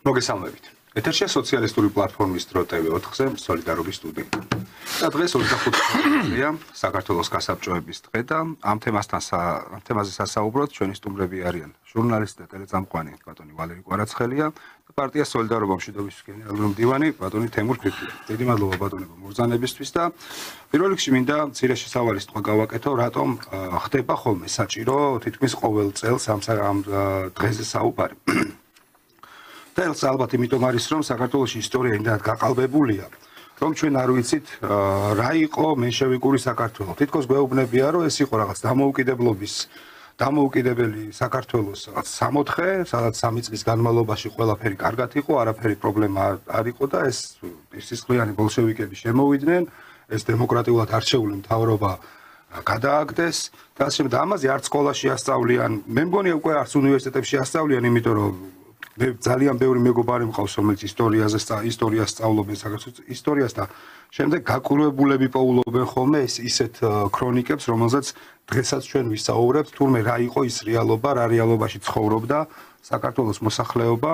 მოგესალმებით. ეთერშია სოციალისტური პლატფორმის დრო TV4-ზე სოლიდარობის სტუდია. და დღეს 25 ოქტომბერია, საქართველოს გასაბჭოების დღე და ამ თემაზე სასაუბროთ ჩვენი სტუმრები არიან ჟურნალისტი და ტელეწამყვანი ბატონი ვალერი კვარაცხელია და პარტია სოლიდარობა მშვიდობის გენერალური მდივანი ბატონი თემურ ფიფია. დიდი მადლობა ბატონებო მოგზანებისთვის და პირველ რიგში მინდა მცირე შესავალის თქვა გავაკეთო, რატომ ხდება ხოლმე საჭირო თითქმის ყოველ წელს ამ დღეზე საუბარი. და ალბათ იმიტომ არის, რომ საქართველოს ისტორია იმდენად გაყალბებულია, რომ ჩვენ არ ვიცით რა იყო მენშევიკური საქართველო. თითქოს გვეუბნებია, რომ ეს იყო რაღაც დამოუკიდებელი საქართველოს რაღაც 64, სადაც 3 წლის განმავლობაში ყველაფერი კარგად იყო, არაფერი პრობლემა არ იყო და ეს სისხლიანი ბოლშევიკები შემოვიდნენ, ეს დემოკრატიულად არჩეული მთავრობა გადააგდეს და ამაზე არც სკოლაში ასწავლიან. მე მგონია უკვე არც უნივერსიტეტებში ასწავლიან, იმიტომ რომ მე ძალიან ბევრი მეგობარი მყავს, რომელიც ისტორიას სწავლობენ საქართველოს ისტორიას და შემდეგ გაკვირვებულები პოულობენ ხოლმე ისეთ ქრონიკებს, რომელზეც დღესაც ჩვენ ვისაუბრებთ, თურმე რა იყო ის რეალობა, რა რეალობაში ცხოვრობდა საქართველოს მოსახლეობა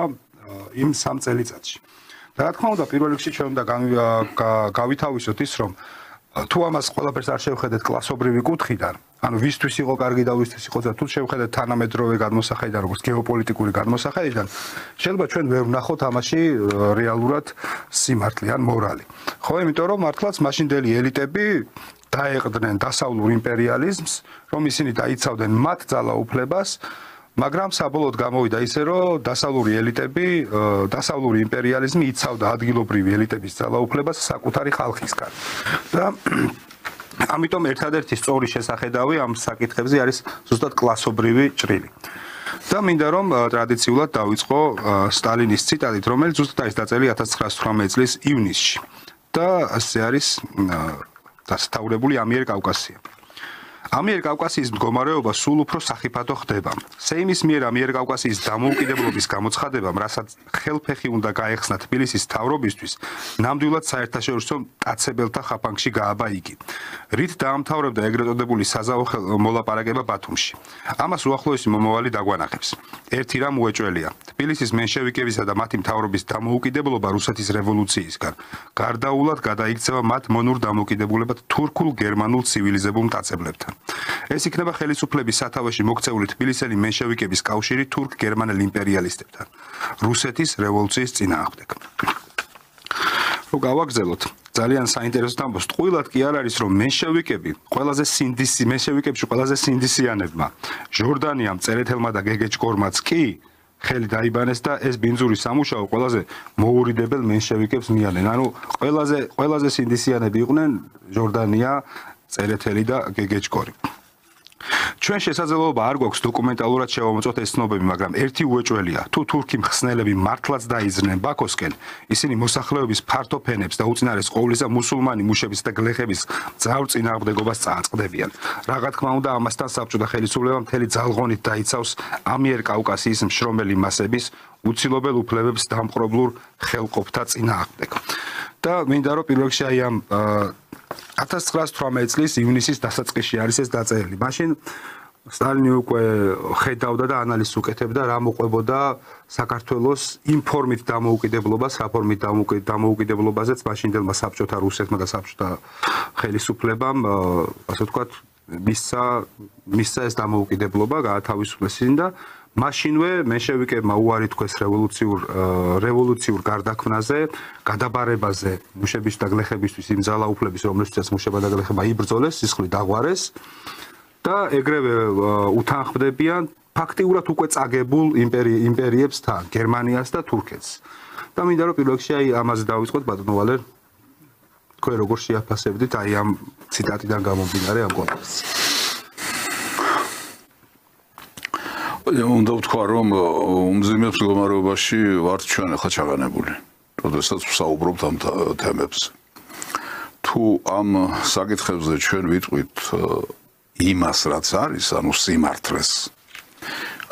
იმ 3 წელიწადში. და რა თქმა უნდა, პირველ რიგში ჩვენ უნდა გავითავისოთ ის, რომ თუ ამას ყველაფერს არ შევხედეთ კლასობრივი კუთხიდან, ანუ ვისთვის იყო კარგი და ვისთვის იყო და თუ შევხედეთ თანამედროვე გადმოსახედიდან, როგორც გეოპოლიტიკური გადმოსახედიდან, შეიძლება ჩვენ ვერ ვნახოთ ამაში რეალურად სიმართლე ან მორალი. ხო, იმიტომ რომ მართლაც მაშინდელი ელიტები დაეყრდნენ დასავლურ იმპერიალიზმს, რომ ისინი დაიცავდნენ მათ ძალაუფლებას, მაგრამ საბოლოოდ გამოვიდა ისე, რომ დასავლური ელიტები, დასავლური იმპერიალიზმი იცავდა ადგილობრივი ელიტების ძალაუფლებას საკუთარი ხალხისგან. და ამიტომ ერთადერთი სწორი შესახედავი ამ საკითხებზე არის ზუსტად კლასობრივი ჭრილი. და მინდა რომ ტრადიციულად დავიწყო სტალინის ციტატით, რომელიც ზუსტად არის დაწერილი 1918 წლის ივნისში. და ასე არის დასტავრებული ამიერკავკასია. ამიერკავკასიის მდგომარეობა სულ უფრო სახიფათო ხდება. სეიმის მიერ ამიერკავკასიის დამოუკიდებლობის გამოცხადებამ, რასაც ხელფეხი უნდა გაეხსნა თბილისის მთავრობისთვის, ნამდვილად საერთაშორისო მტაცებელთა ხაფანგში გააბა იგი. რით დაამთავრებდა ეგრეთ წოდებული საზავო მოლაპარაკება ბათუმში. ამას უახლოესი მომავალი დაგვანახებს. ერთი რამ უეჭველია. თბილისის მენშევიკებისა და მათი მთავრობის დამოუკიდებლობა რუსეთის რევოლუციისგან. გარდაულად გადაიქცევა მათ მონურ დამოუკიდებლობად თურქულ-გერმანულ ცივილიზებულ მტაცებლებთან. ეს იქნება ხელისუფლების სათავეში მოქცეული თბილისელი მენშევიკების კავშირი თურქ-გერმანელ იმპერიალისტებთან. რუსეთის რევოლუციის წინააღმდეგ. რო გავაგზავნოთ ძალიან საინტერესო თამბოს. ტყუილად კი არ არის, რომ მენშევიკებში ყველაზე სინდისიანებმა ჟორდანიამ, წერეთელმა და გეგეჭკორმაც კი ხელი დაიბანეს და ეს ბინძური სამუშაო ყველაზე მოურიდებელ მენშევიკებს მიადნენ. ანუ ყველაზე სინდისიანები იყვნენ ჟორდანია, წერეთელი და გეგეჭკორი. ჩვენ შესაძლებლობა არ გვაქვს დოკუმენტალურად შევამოწმოთ ეს ცნობები, მაგრამ ერთი უეჭველია, თუ თურქი მხსნელები მართლაც დაიძრნენ ბაქოსკენ, ისინი მოსახლეობის ფართო ფენებს და უწინარეს ყოვლისა მუსულმანი მუშების და გლეხების ძრავ წინააღმდეგობას წააწყდებიან. რა თქმა უნდა, ამასთან საბჭოთა ხელისუფლება მთელი ძალღონით დაიცავს ამიერკავკასიის მშრომელი მასების უცილობელ უფლებებს დამპყრობლურ ხელყოფთა წინააღმდეგ. და მინდა რომ პირველ რიგში აი ამ 1918 წლის ივნისის დასაწყისში არის ეს დაწერილი. მაშინ სტალინი უკვე ხედავდა და ანალიზს უკეთებდა რა მოყვებოდა საქართველოს იმ ფორმით დამოუკიდებლობას, რა ფორმით დამოუკიდებლობაზეც მაშინდელმა საბჭოთა რუსეთმა და საბჭოთა ხელისუფლებამ, ასე ვთქვათ, მისცა ეს დამოუკიდებლობა, გაათავისუფლეს ისინი და მაშინვე მენშევიკებმა უარი თქვეს რევოლუციურ გარდაქმნაზე, გადაბარებაზე მუშების და გლეხებისთვის იმ ძალაუფლების, რომლებსაც მუშება და გლეხება იბრძოლეს, სისხლი დაღვარეს და ეგრევე უთანხმდებიან ფაქტიურად უკვე წაგებულ იმპერიებს თან, გერმანიას და თურქეთს. და მინდა რომ პირველ რიგში აი ამაზე დავიწყოთ ბატონო ვალერ, თქვენ როგორ შეაფასებდით აი ამ ციტატიდან გამომდინარე ამ კონტექსტს. უნდა ვთქვა, რომ უმძიმეს მდგომარეობაში ვართ ჩვენ ახლა ჩაღანებული, როდესაც ვსაუბრობთ ამ თემებზე. თუ ამ საკითხებზე ჩვენ ვიტყვით იმას, რაც არის, ანუ სიმართლეს,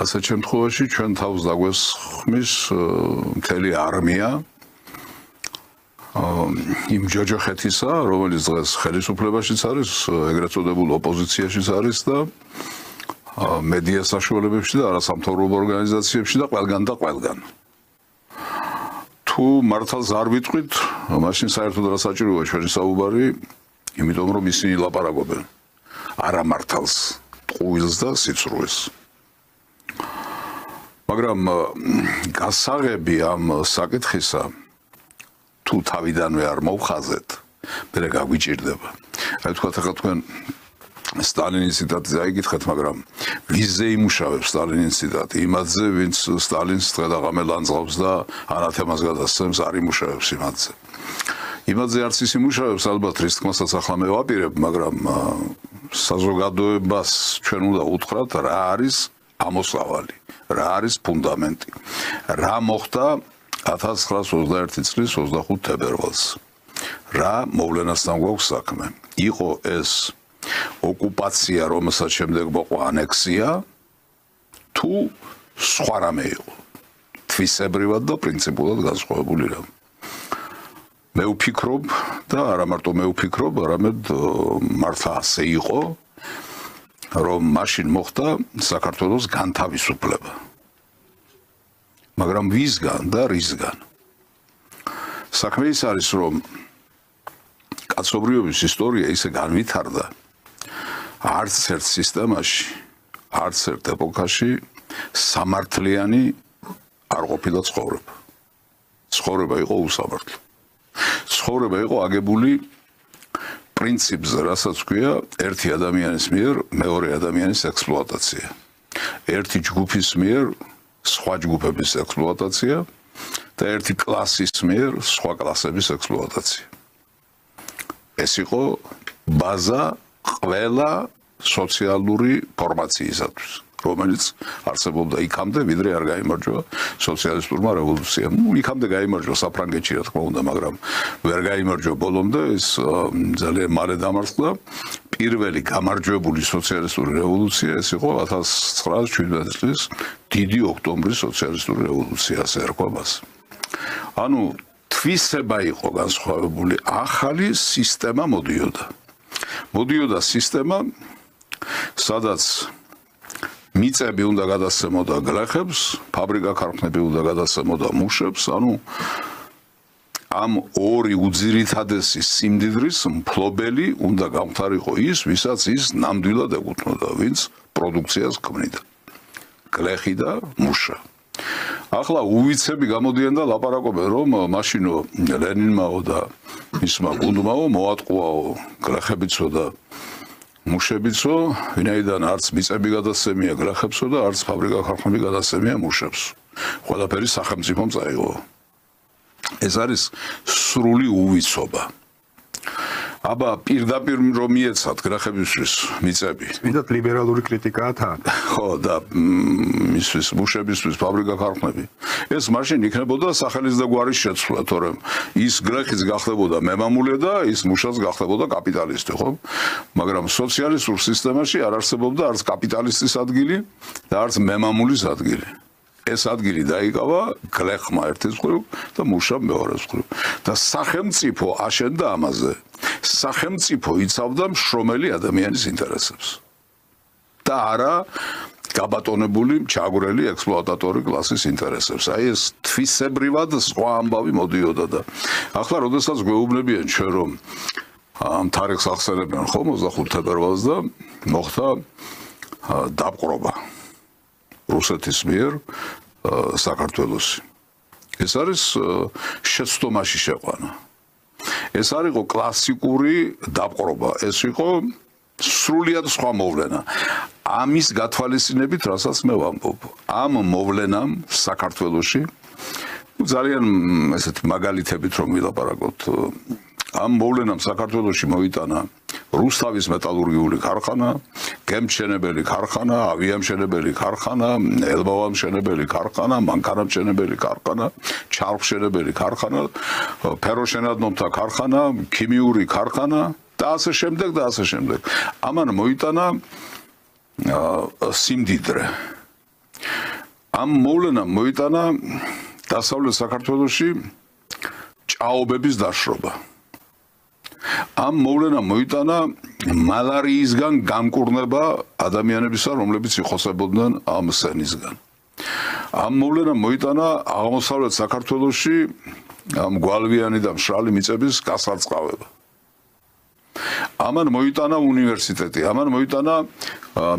ასეთ შემთხვევაში ჩვენ თავს დაგვესხმის მთელი არმია იმ ჯოჯოხეთისა, რომელიც დღეს ხელისუფლებაშიც არის, ეგრეთ წოდებულ ოპოზიციაშიც არის და მედია საშუალებებში და არასამთავრობო ორგანიზაციებში და ყველგან და ყველგან. თუ მართალს არ ვიტყვით, მაშინ საერთოდ რა საჭიროა ჩვენი საუბარი, იმიტომ რომ ისინი ლაპარაკობენ არა მართალს, ტყუილს და სიცრუეს. მაგრამ გასაღები ამ საკითხისა თუ თავიდანვე არ მოვხაზეთ, მე გაგვიჭირდება. აი თქვათ ახლა თქვენ სტალინის ციტატი აიგითხეთ, მაგრამ ვიზზე იმუშავებს სტალინის ციტატი, იმათზე, ვინც სტალინს დღე-დაღამე ლანძღავს და ანათემას გადასცემს, არ იმუშავებს იმათზე. იმათზე არც ის იმუშავებს, ალბათ რის თქმასაც ახლა მე ვაპირებ, მაგრამ საზოგადოებას ჩვენ უნდა უთხრათ, რა არის ამოსავალი, რა არის ფუნდამენტი, რა მოხდა 1921 წლის 25 თებერვალს. რა მოვლენასთან გვაქვს საქმე. იყო ეს ოკუპაცია, რომელსაც შემდეგ მოყვა ანექსია, თუ სხვა რამე იყო. თვისებრივად და პრინციპულად განსხვავებული რამე. მე ვფიქრობ და არა მარტო მე ვფიქრობ, არამედ მართლა ასე იყო, რომ მაშინ მოხდა საქართველოს განთავისუფლება. მაგრამ ვისგან და რისგან? საქმე ის არის, რომ კაცობრიობის ისტორია ისე განვითარდა, არც ერთ სისტემაში, არც ერთ ეპოქაში სამართლიანი არ ყოფილა ცხოვრება. ცხოვრება იყო უსამართლო. ცხოვრება იყო აგებული პრინციპზე, რასაც ქვია ერთი ადამიანის მიერ მეორე ადამიანის ექსპლუატაცია. ერთი ჯგუფის მიერ სხვა ჯგუფების ექსპლუატაცია და ერთი კლასის მიერ სხვა კლასების ექსპლუატაცია. ეს იყო ბაზა ყველა სოციალური ფორმაციისათვის, რომელიც არსებობდა იქამდე, ვიდრე არ გაიმარჯვა სოციალისტურმა რევოლუციამ. იქამდე გაიმარჯვა საფრანგეთში, რა თქმა უნდა, მაგრამ ვერ გაიმარჯვა ბოლომდე, ეს ძალიან მალე დამარცხდა. პირველი გამარჯვებული სოციალისტური რევოლუცია ეს იყო 1917 წლის დიდი ოქტომბრის სოციალისტური რევოლუცია, ასე ერქვა მას. ანუ თვისება იყო განსხვავებული, ახალი სისტემა მოდიოდა. მოდიოდა სისტემა, სადაც მიწები უნდა გადასცემოდა გლეხებს, ფაბრიკა-ქარხნები უნდა გადასცემოდა მუშებს, ანუ ამ ორი უძირითადესი სიმდიდრის მფლობელი უნდა გამხდარიყო ის, ვისაც ის ნამდვილად ეკუთვნოდა, ვინც პროდუქციას ქმნიდა. გლეხი და მუშა. ახლა უვიცები გამოდიან და ლაპარაკობენ, რომ მაშინო ლენინმაო და მისმა გუნდმაო მოატყუაო გლეხებიცო და მუშებიცო, ვინაიდან არც მიწები გადასცემია გლეხებსო და არც ფაბრიკა-ქარხნები გადასცემია მუშებს. ყველაფერი სახელმწიფომ წაიღო. ეს არის სრული უვიცობა. აბა პირდაპირ რომ მიეცათ გლეხებისთვის მიწები. მინდათ ლიბერალური კრიტიკაა თან. ხო და მისთვის მუშებისთვის ფაბრიკა-ქარხნები. ეს მაშინ იქნებოდა სახელის და გვარის შეცვლა, თორემ ის გლეხიც გახდებოდა მემამულე და ის მუშაც გახდებოდა კაპიტალისტი, ხო? მაგრამ სოციალისტურ სისტემაში არ არსებობდა არც კაპიტალისტის ადგილი და არც მემამულის ადგილი. ეს ადგილი დაიკავა გლეხმა ერთის მხრივ და მუშამ მეორეს მხრივ. და სახელმწიფო აშენდა ამაზე. სახელმწიფო იცავდა მშრომელი ადამიანის ინტერესებს. და არა გაბატონებული ჩაგვრელი ექსპლუატატორი კლასის ინტერესებს. აი ეს თვისებრივად სხვა ამბავი მოდიოდა და ახლა როდესაც გვეუბნებიან ჩვენ რომ ამ თარიღს ახსენებენ ხო 25 თებერვალს და მოხდა დაპყრობა რუსეთის მიერ საქართველოსი. ეს არის შეცდომაში შეყვანა. ეს არ იყო კლასიკური დაპყრობა, ეს იყო სრულიად სხვა მოვლენა. ამის გათვალისწინებით, რასაც მე ვამბობ, ამ მოვლენამ საქართველოში ძალიან ესეთ მაგალითებით რომ ვილაპარაკოთ, ამ მოვლენამ საქართველოში მოიტანა რუსთავის მეტალურგიული ქარხანა, გემთმშენებელი ქარხანა, ავიამშენებელი ქარხანა, ელბავამშენებელი ქარხანა, მანქანამშენებელი ქარხანა, ჩარხშენებელი ქარხანა, ფეროშენადნომთა ქარხანა, ქიმიური ქარხანა და ასე შემდეგ და ასე შემდეგ. ამან მოიტანა სიმდიდრე. ამ მოვლენამ მოიტანა დასავლეთ საქართველოში ჭაობების დაშრობა. ამ მოვლენამ მოიტანა მალარიისგან გამკურნება ადამიანებისა, რომლებიც იხოსებოდნენ ამ სენისგან. ამ მოვლენამ მოიტანა აღმოსავლეთ საქართველოში ამ გვალვიანი და მშრალი მიწების გასარწყავება. ამან მოიტანა უნივერსიტეტი, ამან მოიტანა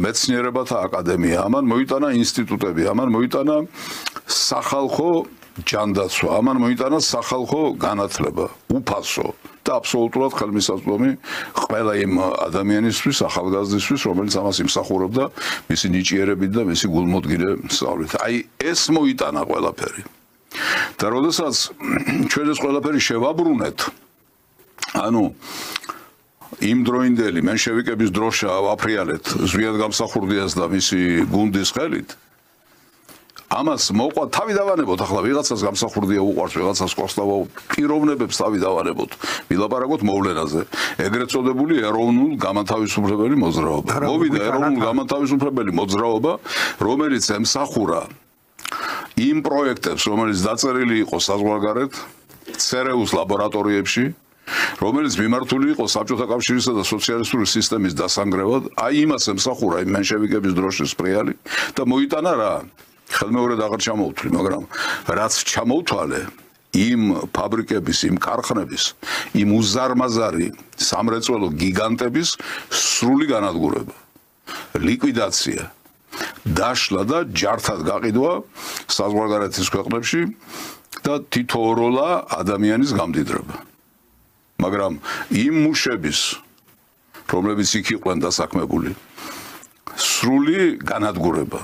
მეცნიერებათა აკადემია, ამან მოიტანა ინსტიტუტები, ამან მოიტანა სახალხო ჯანდაცვა, ამან მოიტანა სახალხო განათლება, უფასო და აბსოლუტურად ხელმისაწვდომი ყველა იმ ადამიანისთვის, ახალგაზრდისთვის, რომელიც ამას იმსახურებდა მისი ნიჭიერებით და მისი გულმოდგინე სწავლით. აი ეს მოიტანა ყველაფერი. და როდესაც ჩვენ ეს ყველაფერი შევაბრუნეთ, ანუ იმ დროინდელი მენშევიკების დროშა ვაფრიალეთ ზვიად გამსახურდიას და მისი გუნდის ხელით. ამას მოყვა თავი დავანებოთ, ახლა ვიღაცას გამსახურდია უყვარს, ვიღაცას ყოსტავა პიროვნებებს თავი დავანებოთ. ვილაპარაკოთ მოვლენაზე. ეგრეთ წოდებული ეროვნულ გამათავისუფლებელი მოძრაობა. მოვიდა ეროვნულ გამათავისუფლებელი მოძრაობა, რომელიც ემსახურა იმ პროექტებს, რომელიც დაწერილი იყო საზღვარგარეთ, ცერეუს ლაბორატორიებში, რომელიც მიმართული იყო საბჭოთა კავშირისა და სოციალისტური სისტემის დასანგრევად, აი იმას ემსახურა იმ მენშევიკების დროშის პრიალი და მოიტანა რა ხელმეორედ აღარ ჩამოვთვლი, მაგრამ რაც ჩამოვთვალე იმ ფაბრიკების, იმ ქარხნების, იმ უზარმაზარი სამრეწველო გიგანტების სრული განადგურება, ლიკვიდაცია, დაშლა და ჯართად გაყიდვა საზღვარგარეთის ქვეყნებში და თითოეულა ადამიანის გამდიდრება. მაგრამ იმ მუშების, რომლებიც იქ იყვნენ დასაქმებული, სრული განადგურება.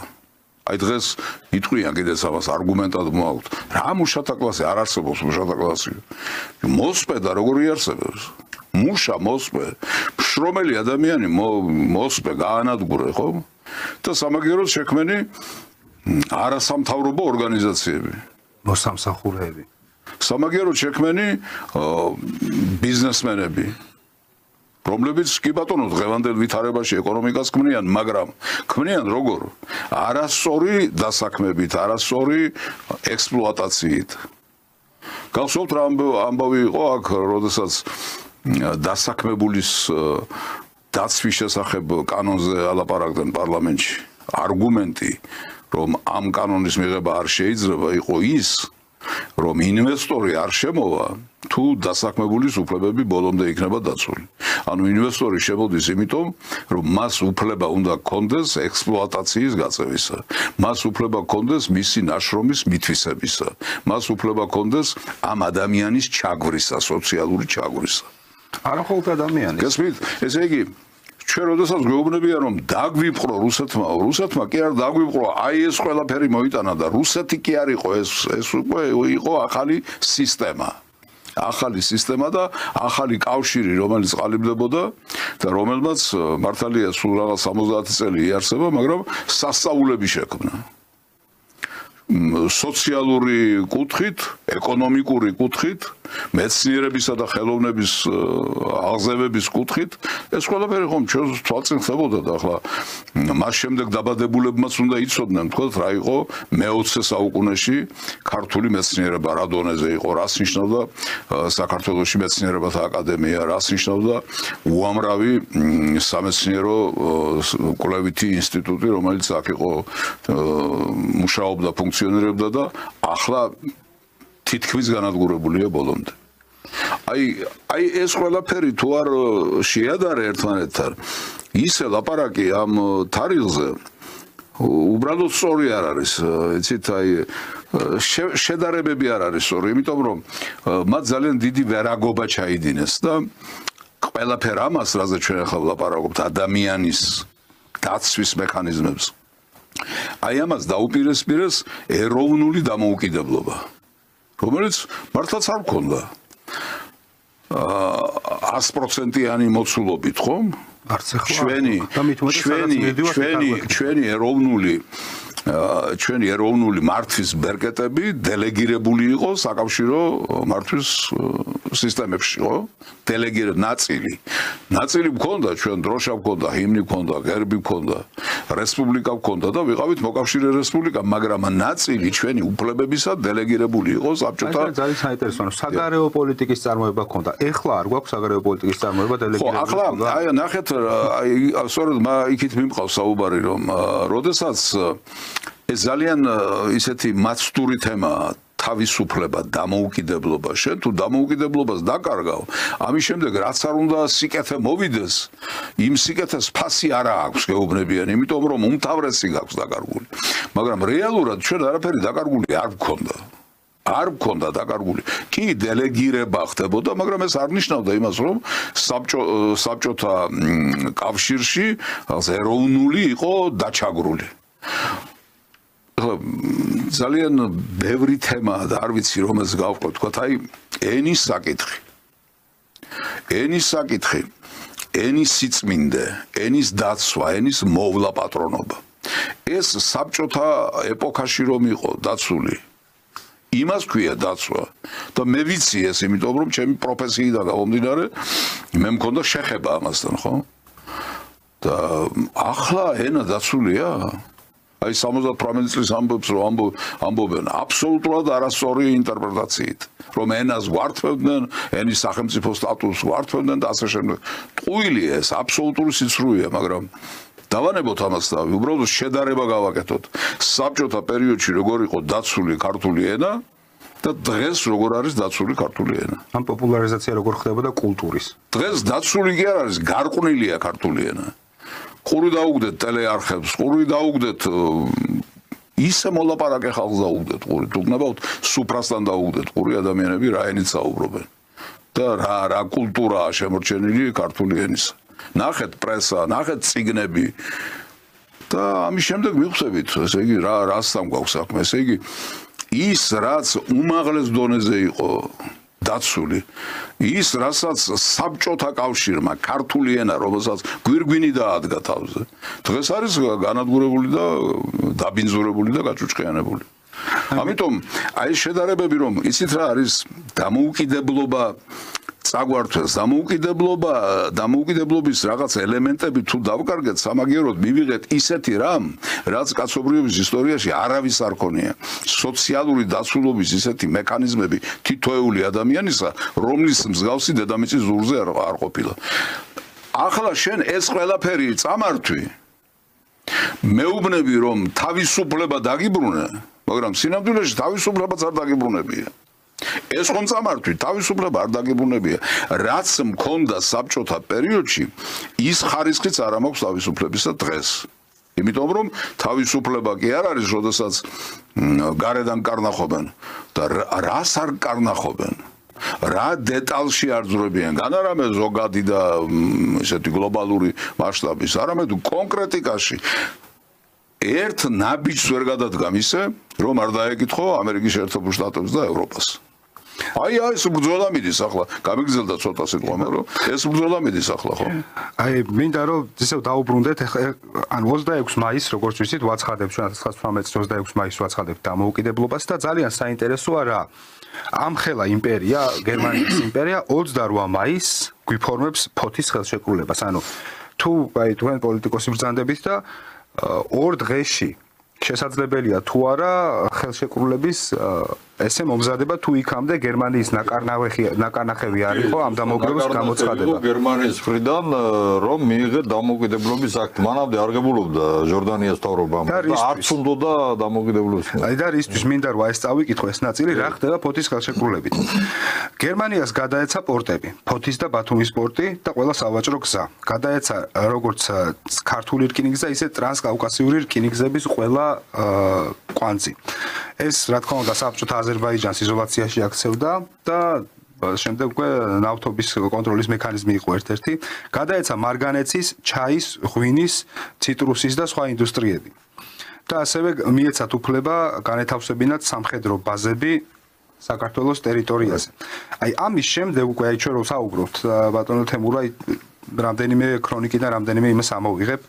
აი დღეს იტყვიან კიდეც ამას არგუმენტად მოაქვთ. რა მუშათა კლასი არ არსებობს მუშათა კლასი. მოსპე და როგორ იარსებებს? მუშა მოსპე, შრომელი ადამიანი მოსპე გაანადგურე, ხო? და სამაგიეროდ შექმენი არასამთავრობო ორგანიზაციები. მოსამსახურეები. სამაგიეროდ შექმენი ბიზნესმენები. რომლებიც კი ბატონო დღევანდელ ვითარებაში ეკონომიკას ქმნიან, მაგრამ ქმნიან როგორ? არასწორი დასაქმებით, არასწორი ექსპლუატაციით. გახსოვთ რა ამბავი იყო აქ, როდესაც დასაქმებულის დაცვის შესახებ კანონზე ალაპარაკდნენ პარლამენტში. არგუმენტი, რომ ამ კანონის მიღება არ შეიძლება, იყო ის, რომ ინვესტორი არ შემოვა, თუ დასაქმებულის უფლებები ბოლომდე იქნება დაცული. ანუ ინვესტორი შემოდის იმიტომ, რომ მას უფლება უნდა ჰქონდეს ექსპლუატაციის გაწევისა, მას უფლება ჰქონდეს მისი ნაშრომის მითვისებისა, მას უფლება ჰქონდეს ამ ადამიანის ჩაგვრისა, სოციალური ჩაგვრისა. არა მხოლოდ ადამიანის. გესმით? ესე იგი ჩვენ როდესაც გვეუბნებიან რომ დაგვიპყრო რუსეთმა კი არ დაგვიპყრო, აი ეს ყველაფერი მოიტანა და რუსეთი კი არ იყო, ეს უკვე იყო ახალი სისტემა. ახალი სისტემა და ახალი კავშირი, რომელიც ყალიბდებოდა და რომელმაც მართალია სულ რაღაც 70 წელი იარსება, მაგრამ სასწაულები შექმნა. სოციალური კუთხით, ეკონომიკური კუთხით, მეცნიერებისა და ხელოვნების აღზევების კუთხით, ეს ყველაფერი ხომ ჩვენს თვალწინ ხდებოდა და ახლა მას შემდეგ დაბადებულებმაც უნდა იცოდნენ, თქო, რა იყო მე-20 საუკუნეში ქართული მეცნიერება, რა დონეზე იყო, რას ნიშნავდა საქართველოში მეცნიერებათა აკადემია, რას ნიშნავდა უამრავი სამეცნიერო კვლევითი ინსტიტუტი, რომელიც აქ იყო მუშაობდა, ფუნქციონირებდა და ახლა თითქმის განადგურებულია ბოლომდე. აი ეს ყველაფერი თუ არ შეადარე ერთმანეთთან, ისე ლაპარაკი ამ თარიღზე უბრალოდ სწორი არ არის, იცით, აი შედარებები არ არის სწორი, იმიტომ რომ მათ ძალიან დიდი ვერაგობა ჩაიდინეს და ყველაფერ ამას, რაზე ჩვენ ახლა ვლაპარაკობთ, ადამიანის დაცვის მექანიზმებს. აი ამას დაუპირისპირეს ეროვნული დამოუკიდებლობა, რომელიც მართლაც არ მქონდა 100%-იანი მოცულობით, ხო? არც ახლა ჩვენი ეროვნული მართვის ბერკეტები დელეგირებული იყო საკავშირო მართვის სისტემებში, ხო? ნაწილი მქონდა, ჩვენ დროშა მქონდა, ჰიმნი მქონდა, გერბი მქონდა, რესპუბლიკა მქონდა და ვიყავით მოკავშირე რესპუბლიკა, მაგრამ ნაწილი ჩვენი უფლებებისა დელეგირებული იყო საბჭოთა. ძალიან საინტერესო, საგარეო პოლიტიკის წარმოება მქონდა. ეხლა არ გვაქვს საგარეო პოლიტიკის წარმოება დელეგირებული. ხო, ახლა აი ნახეთ, სწორედ იქით მიმყავს საუბარი, რომ როდესაც ეს ძალიან ისეთი მაცდური თემაა, თავისუფლება, დამოუკიდებლობა, შენ თუ დამოუკიდებლობას დაკარგავ, ამის შემდეგ რაც არ უნდა სიკეთე მოვიდეს, იმ სიკეთეს ფასი არა აქვს გეუბნებიან, იმიტომ რომ უმთავრესი გაქვს დაკარგული. მაგრამ რეალურად ჩვენ არაფერი დაკარგული არ გქონდა. არ გქონდა დაკარგული. კი დელეგირება ხდებოდა, მაგრამ ეს არ ნიშნავდა იმას, რომ საბჭოთა კავშირში ეროვნული იყო დაჩაგრული. ძალიან ბევრი თემაა და არ ვიცი რომელს გავყვეთ, თქვა აი ენის საკითხი. ენის საკითხი, ენის სიწმინდე, ენის დაცვა, ენის მოვლა პატრონობა. ეს საბჭოთა ეპოქაში რომ იყო დაცული იმას ქვია დაცვა და მე ვიცი ეს, იმიტომ რომ ჩემი პროფესიიდან გამომდინარე მე მქონდა შეხება ამასთან, ხო? და ახლა ენა დაცულია? აი 78 წლის ამბობს რომ ამბობენ აბსოლუტურად არასწორი ინტერპრეტაციით, რომ ენას გვართმევდნენ, ენის სახელმწიფო სტატუსს გვართმევდნენ და ასე შემდეგ. ტყუილი ეს აბსოლუტური სიცრუეა, მაგრამ დავანებოთ ამას და უბრალოდ შედარება გავაკეთოთ. საბჭოთა პერიოდში როგორ იყო დაცული ქართული ენა და დღეს როგორ არის დაცული ქართული ენა. ამ პოპულარიზაცია როგორ ხდებოდა კულტურის. დღეს დაცული კი არ არის, გარყვნილია ქართული ენა. ყური დაუგდეთ ტელეარხებს, ყური დაუგდეთ ისე მოლაპარაკე ხალხს დაუგდეთ ყური. თუ გნებავთ სუფრასთან დაუგდეთ ყური, ადამიანები რა ენით საუბრობენ და რა კულტურაა შემორჩენილი ქართული ენისა. ნახეთ პრესა, ნახეთ წიგნები და ამის შემდეგ მივხვდებით, ესე იგი რასთან გვაქვს საქმე, ესე იგი ის რაც უმაღლეს დონეზე იყო დაცული, ის რასაც საბჭოთა კავშირმა ქართული ენა, რომელსაც გვირგვინი დაადგა თავზე, დღეს არის განადგურებული და დაბინძურებული და გაჭუჭყიანებული. ამიტომ აი შედარებები რომ იცით რა არის დამოუკიდებლობა საგვართვეს დამოუკიდებლობის რაღაც ელემენტები თუ დავკარგეთ სამაგიეროდ მივიღეთ ისეთი რამ, რაც კაცობრიობის ისტორიაში არავის არ ქონია. სოციალური დაცულობის ისეთი მექანიზმები თითოეული ადამიანისა, რომლის მსგავსი დედამიწის ზურზე არ ყოფილა. ახლა შენ ეს ყველაფერი წამართვი. მეუბნები რომ თავისუფლება დაგიბრუნე, მაგრამ სინამდვილეში თავისუფლებაც არ დაგიბრუნებია. ეს ხომ წამართვი, თავისუფლება არ დაგიბრუნებია. რაც მქონდა საბჭოთა პერიოდში, ის ხარისხიც არ მაქვს თავისუფლებისა დღეს. იმიტომ რომ თავისუფლება კი არ არის, როდესაც გარედან კარნახობენ და რას არ კარნახობენ. რა დეტალში არ ძრებიან, განარამე ზოგადი და ესეთი გლობალური მასშტაბის, არამედ კონკრეტიკაში. ერთ ნაბიჯს ვერ გადადგამ ისე, რომ არ დაეკითხო ამერიკის შეერთებულ შტატებს და ევროპას. აი ეს ბრძოლა მიდის ახლა, გამიგზელდა ცოტა სიტყვა, მაგრამ ეს ბრძოლა მიდის ახლა, ხო? აი მინდა რომ ისევ დაუბრუნდეთ, ან 26 მაისს, როგორც ვიცით, ვაცხადებ ჩვენ 1918 წლის 26 მაისს ვაცხადებ დამოუკიდებლობას და ძალიან საინტერესოა რა. ამხელა იმპერია, გერმანიის იმპერია 28 მაისს გვიფორმებს ფოთის ხელშეკრულებას. ანუ თუ აი თქვენ პოლიტიკოსი ბრძანდებით და ორ დღეში შესაძლებელია თუ არა ხელშეკრულების ესე მომზადება თუ იქამდე გერმანიის ნაკარნახევი არ იყო ამ დამოუკიდებლობის გამოცხადება. გერმანიის მხრიდან რომ მიიღეთ დამოუკიდებლობის აქტი, მანამდე არ გებულობდა ჟორდანიას მთავრობამ და არც უნდოდა დამოუკიდებლობის. აი და რისთვის მინდა რომ ეს წავიკითხო ეს ნაწილი რა ხდება ფოთის ხელშეკრულებით. გერმანიას გადაეცა პორტები, ფოთის და ბათუმის პორტი და ყველა სავაჭრო გზა. გადაეცა როგორც ქართული რკინიგზა, ისე ტრანსკავკასიური რკინიგზების ყველა კვანძი. ეს რა თქმა უნდა საბჭოთა აზერბაიჯანს იზოლაციაში აქცევდა და შემდეგ უკვე ნავთობის კონტროლის მექანიზმი იყო ერთ-ერთი. გადაეცა მარგანეცის, ჩაის, ღვინის, ციტრუსის და სხვა ინდუსტრიები. და ასევე მიეცათ უფლება განეთავსებინათ სამხედრო ბაზები საქართველოს ტერიტორიაზე. აი ამის შემდეგ უკვე აი ჩვენ რო საუბრობთ ბატონო თემურა რამდენიმე ქრონიკიდან რამდენიმე იმას ამოვიღებ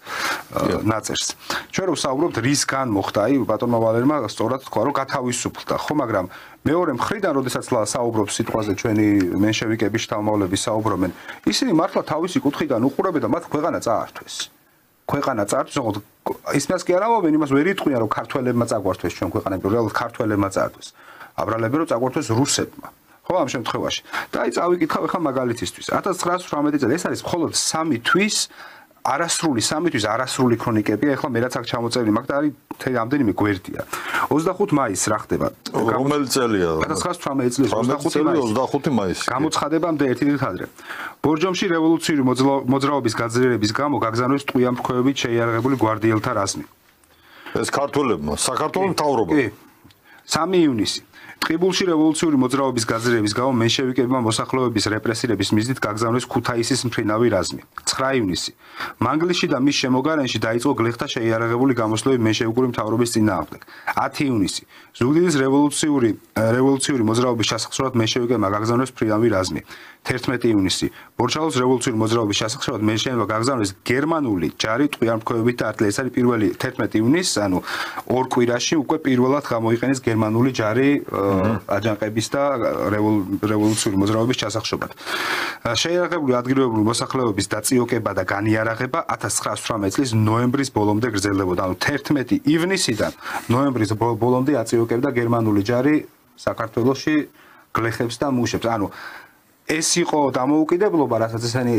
ნაწერს. ჩვენ რო საუბრობთ რისგან მოხდა, აი ბატონმა ვალერმა სწორად თქვა რომ გათავისუფლდა, ხო, მაგრამ მეორე მხრიდან როდესაც საუბრობს სიტყვაზე ჩვენი მენშევიკების შთამომავლები საუბრობენ, ისინი მართლა თავისი კუთხიდან უყურებენ და მათ ქვეყანა წაართვეს. ქვეყანა წაართვეს, ოღონდ ისმას კი არ ამბობენ, იმას ვერ იტყვიან რომ ქართველებმა წაგვართვეს ჩვენ ქვეყანა, რეალურად ქართველებმა წაართვეს. აბრალებენ რომ წაგვართვეს რუსებმა. ხო ამ შემთხვევაში. და აი წავიკითხავ ახლა მაგალითისთვის. 1918 წელი ეს არის მხოლოდ 3 თვის არასრული ქრონიკებია, ახლა მე რაც აქ ჩამოწერილი მაქვს და არის რამდენიმე გვერდია. 25 მაისს რა ხდება? რომელი წელია? 1918 წლის 25 მაისი. გამოცხადებამდე ერთი დღით ადრე. ბორჯომში რევოლუციური მოძრაობის გაძლიერების გამო გაგზავნეს ტყვიამფრქვევებით შეიარაღებული გვარდიელთა რაზმი. ეს ქართველებმა, საქართველოს მთავრობა. კი. 3 ივნისი. ტყიბულში რევოლუციური მოძრაობის გაძლიერების გამო მენშევიკებმა მოსახლეობის რეპრესირების მიზნით გაგზავნეს ქუთაისის მფრინავი რაზმი. 9 ივნისი. მანგლისში და მის შემოგარენში დაიწყო გლეხთა შეიარაღებული გამოსვლები მენშევიკური მთავრობის წინააღმდეგ. 10 ივნისი. ზუგდიდის რევოლუციური მოძრაობის ჩასახსრად მენშევიკებმა გაგზავნეს მფრინავი რაზმი. 11 ივნისი. ბორჩალოს რევოლუციური მოძრაობის ჩასახსრად მენშევიკებმა გაგზავნეს გერმანული ჯარი ტყვიამფრქვევებით და არტილერიით. ეს არის პირველი 11 ივნისს, ანუ ორ კვირაში უკვე პირველად გამოიყენეს გერმანული ჯარი აჯანყების და რევოლუციური მოძრაობის ჩასახშობად. შეიარაღებული ადგილობრივი მოსახლეობის დაწიოკება და განიარაღება 1918 წლის ნოემბრის ბოლომდე გრძელდებოდა. ანუ 11 ივნისიდან ნოემბრის ბოლომდე აწიოკებდა გერმანული ჯარი საქართველოში გლეხებს და მუშებს. ანუ ეს იყო დამოუკიდებლობა, რასაც ესენი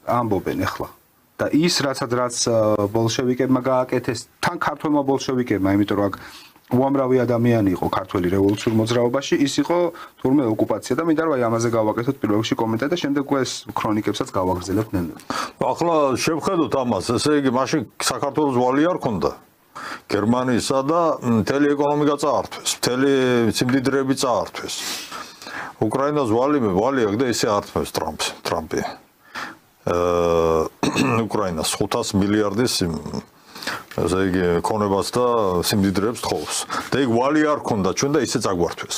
ამბობენ ახლა. და ის რაც ბოლშევიკებმა გააკეთეს, თან ქართველმა ბოლშევიკებმა, იმიტომ რომ უამრავი ადამიანი იყო ქართველი რევოლუციურ მოძრაობაში, ის იყო თურმე ოკუპაცია და მინდა რომ აი ამაზე გავაკეთოთ პირველ რიგში კომენტარი და შემდეგ უკვე ეს ქრონიკებსაც გავაგრძელებთ ნელ-ნელა. ახლა შევხედოთ ამას, ესე იგი მაშინ საქართველოს ვალი არ ქონდა. გერმანიისა და მთელი ეკონომიკა წაართვეს, მთელი სიმდიდრეები წაართვეს. უკრაინას ვალი აქვს და ისე ართმევს ტრამპი. უკრაინას 500 მილიარდის ესე იგი ქონებას და სიმდიდრეებს თხოვს. და იქ ვალი არ ქონდა ჩვენ და ისე წაგვართვეს.